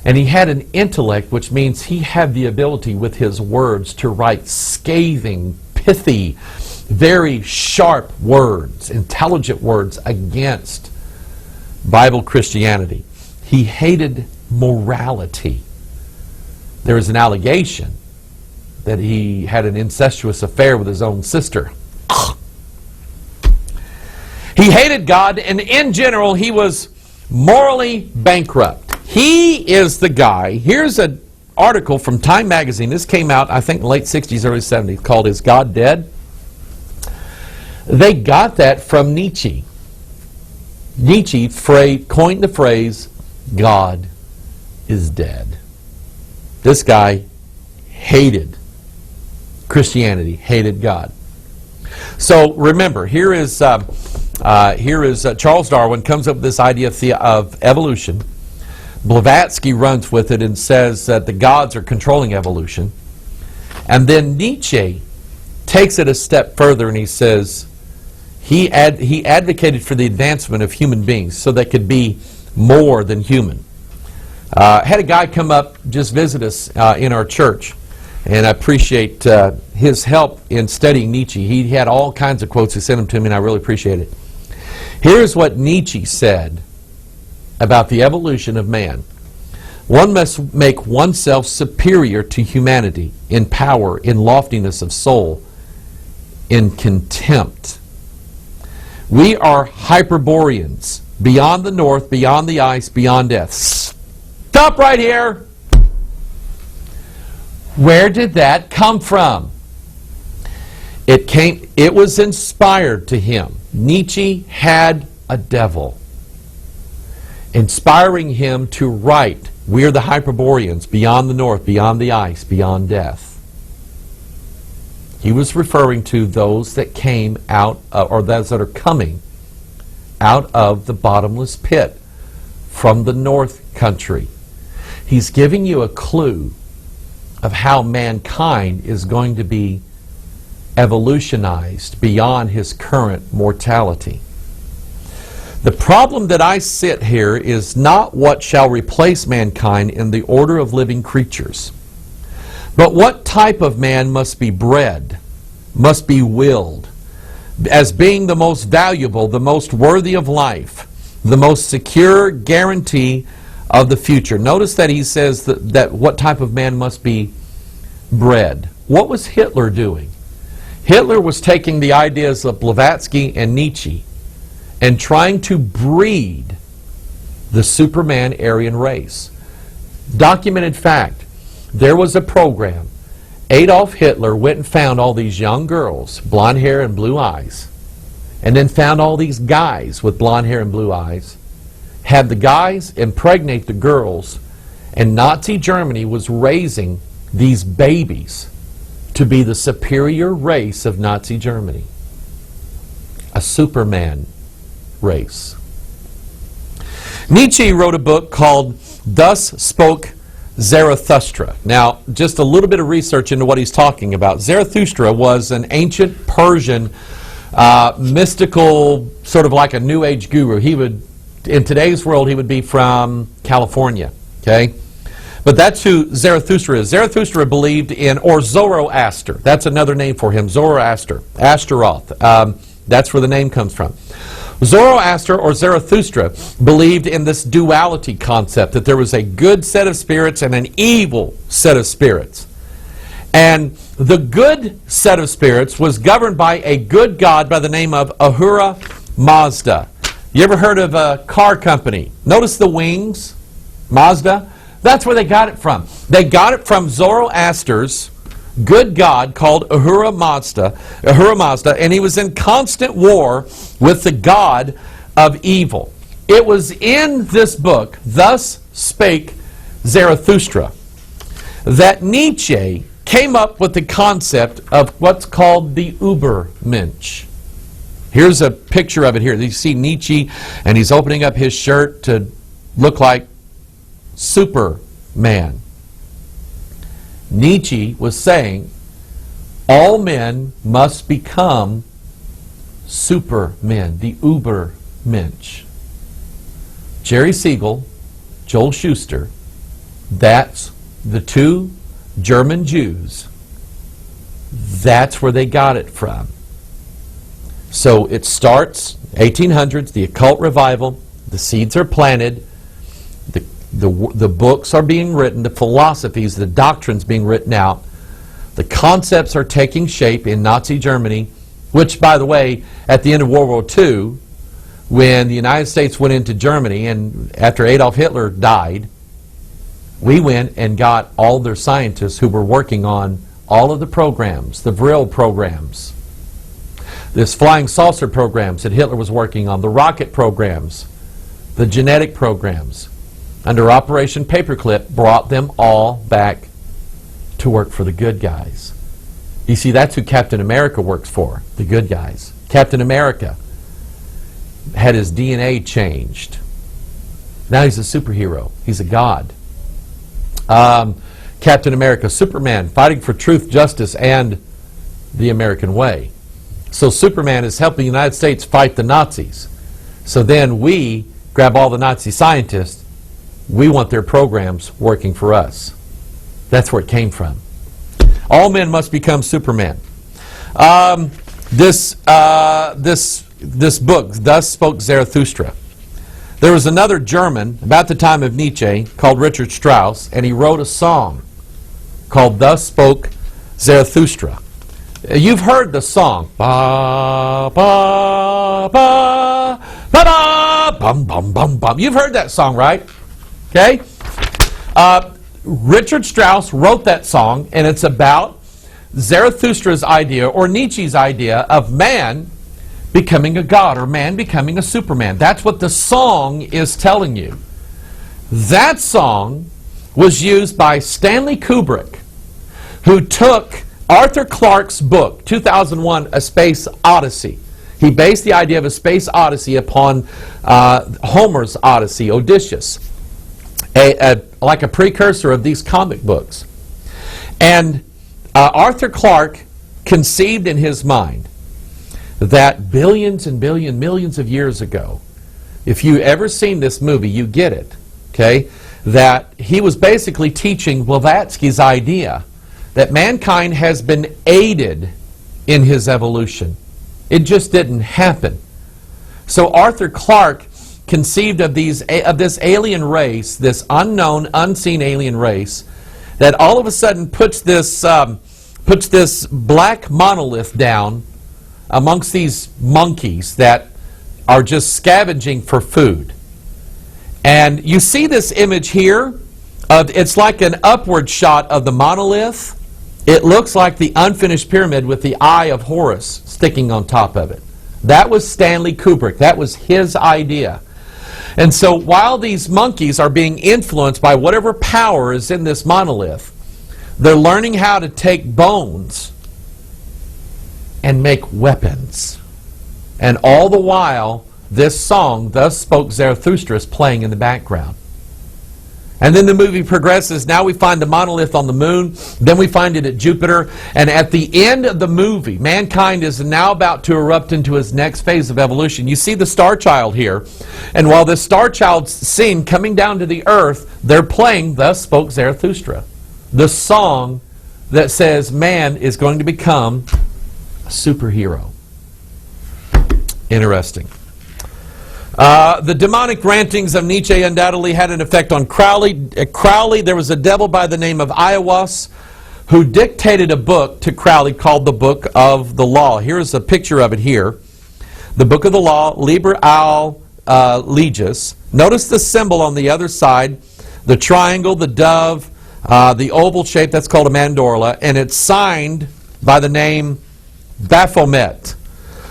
And he had an intellect, which means he had the ability with his words to write scathing, pithy, very sharp words, intelligent words against Bible Christianity. He hated morality. There is an allegation that he had an incestuous affair with his own sister. He hated God, and in general, he was morally bankrupt. He is the guy. Here's an article from Time magazine. This came out, I think, in the late 60s, early 70s, called Is God Dead? They got that from Nietzsche. Nietzsche coined the phrase, God is dead. This guy hated Christianity, hated God. So remember, here is Charles Darwin comes up with this idea of evolution. Blavatsky runs with it and says that the gods are controlling evolution. And then Nietzsche takes it a step further and he says he advocated for the advancement of human beings so they could be more than human. Had a guy come up, just visit us in our church, and I appreciate his help in studying Nietzsche. He had all kinds of quotes. He sent them to me, and I really appreciate it. Here's what Nietzsche said about the evolution of man. One must make oneself superior to humanity in power, in loftiness of soul, in contempt. We are Hyperboreans, beyond the north, beyond the ice, beyond death. Stop right here. Where did that come from? It was inspired to him. Nietzsche had a devil inspiring him to write, we are the Hyperboreans, beyond the north, beyond the ice, beyond death. He was referring to those that came out, or those that are coming out of the bottomless pit from the north country. He's giving you a clue of how mankind is going to be evolutionized beyond his current mortality. The problem that I sit here is not what shall replace mankind in the order of living creatures, but what type of man must be bred, must be willed, as being the most valuable, the most worthy of life, the most secure guarantee of the future. Notice that he says that what type of man must be bred. What was Hitler doing? Hitler was taking the ideas of Blavatsky and Nietzsche and trying to breed the Superman Aryan race. Documented fact, there was a program. Adolf Hitler went and found all these young girls, blonde hair and blue eyes, and then found all these guys with blonde hair and blue eyes, had the guys impregnate the girls, and Nazi Germany was raising these babies to be the superior race of Nazi Germany. A Superman race. Nietzsche wrote a book called Thus Spoke Zarathustra. Now, just a little bit of research into what he's talking about. Zarathustra was an ancient Persian mystical, sort of like a New Age guru. He would, in today's world, he would be from California. Okay? But that's who Zarathustra is. Zarathustra believed in, or Zoroaster. That's another name for him, Zoroaster. Ashtaroth. That's where the name comes from. Zoroaster, or Zarathustra, believed in this duality concept, that there was a good set of spirits and an evil set of spirits. And the good set of spirits was governed by a good god by the name of Ahura Mazda. You ever heard of a car company? Notice the wings, Mazda? That's where they got it from. They got it from Zoroaster's good god called Ahura Mazda, and he was in constant war with the god of evil. It was in this book, Thus Spake Zarathustra, that Nietzsche came up with the concept of what's called the Übermensch. Here's a picture of it here. You see Nietzsche, and he's opening up his shirt to look like Superman. Nietzsche was saying all men must become supermen, the Übermensch. Jerry Siegel, Joel Schuster, that's the two German Jews. That's where they got it from. So it starts 1800s, the occult revival, the seeds are planted, the books are being written, the philosophies, the doctrines being written out, the concepts are taking shape in Nazi Germany, which, by the way, at the end of World War II, when the United States went into Germany, and after Adolf Hitler died, we went and got all their scientists who were working on all of the programs, the Vril programs, this flying saucer programs that Hitler was working on, the rocket programs, the genetic programs, under Operation Paperclip, brought them all back to work for the good guys. You see, that's who Captain America works for, the good guys. Captain America had his DNA changed. Now he's a superhero. He's a god. Captain America, Superman, fighting for truth, justice, and the American way. So Superman is helping the United States fight the Nazis. So then we grab all the Nazi scientists. We want their programs working for us. That's where it came from. All men must become Superman. This book, Thus Spoke Zarathustra. There was another German about the time of Nietzsche called Richard Strauss, and he wrote a song called Thus Spoke Zarathustra. You've heard the song. Ba, ba, ba, ba, ba, bum, bum, bum, bum. You've heard that song, right? Okay? Richard Strauss wrote that song, and it's about Zarathustra's idea, or Nietzsche's idea, of man becoming a god, or man becoming a Superman. That's what the song is telling you. That song was used by Stanley Kubrick, who took Arthur Clarke's book, 2001, A Space Odyssey. He based the idea of a space odyssey upon Homer's Odyssey, Odysseus, like a precursor of these comic books. And Arthur Clarke conceived in his mind that billions and millions of years ago, if you ever seen this movie, you get it, okay, that he was basically teaching Blavatsky's idea that mankind has been aided in his evolution. It just didn't happen. So Arthur Clarke conceived of this alien race, this unknown, unseen alien race, that all of a sudden puts this black monolith down amongst these monkeys that are just scavenging for food. And you see this image here. It's like an upward shot of the monolith. It looks like the unfinished pyramid with the eye of Horus sticking on top of it. That was Stanley Kubrick. That was his idea. And so while these monkeys are being influenced by whatever power is in this monolith, they're learning how to take bones and make weapons. And all the while, this song, Thus Spoke Zarathustra, is playing in the background. And then the movie progresses. Now we find the monolith on the moon. Then we find it at Jupiter. And at the end of the movie, mankind is now about to erupt into his next phase of evolution. You see the Star Child here. And while this Star Child's seen coming down to the earth, they're playing Thus Spoke Zarathustra, the song that says man is going to become a superhero. Interesting. The demonic rantings of Nietzsche undoubtedly had an effect on Crowley. At Crowley, there was a devil by the name of Iowas who dictated a book to Crowley called the Book of the Law. Here's a picture of it here. The Book of the Law, Liber al Legis. Notice the symbol on the other side, the triangle, the dove, the oval shape, that's called a mandorla, and it's signed by the name Baphomet.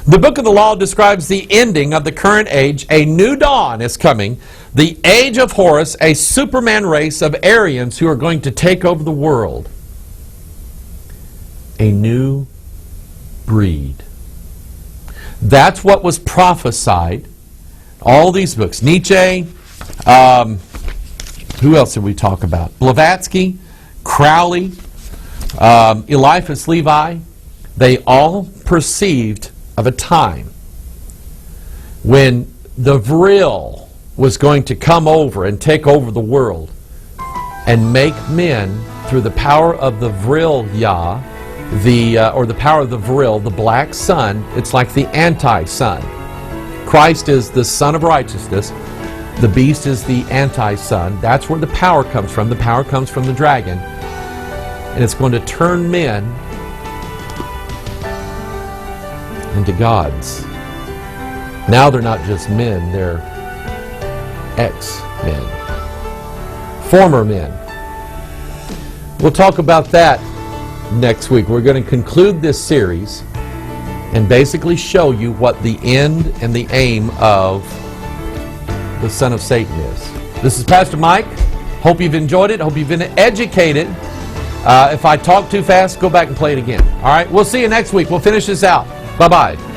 The Book of the Law describes the ending of the current age. A new dawn is coming. The age of Horus, a Superman race of Aryans who are going to take over the world. A new breed. That's what was prophesied. All these books. Nietzsche. Who else did we talk about? Blavatsky, Crowley, Eliphas Levi. They all perceived of a time when the Vril was going to come over and take over the world and make men through the power of the Vril Yah, or the power of the Vril, the black sun. It's like the anti-sun. Christ is the Son of Righteousness. The beast is the anti-sun. That's where the power comes from. The power comes from the dragon. And it's going to turn men into gods. Now they're not just men, they're ex-men, former men. We'll talk about that next week. We're going to conclude this series and basically show you what the end and the aim of the son of Satan is. This is Pastor Mike. Hope you've enjoyed it. Hope you've been educated If I talk too fast, go back and play it again. All right, we'll see you next week. We'll finish this out. Bye-bye.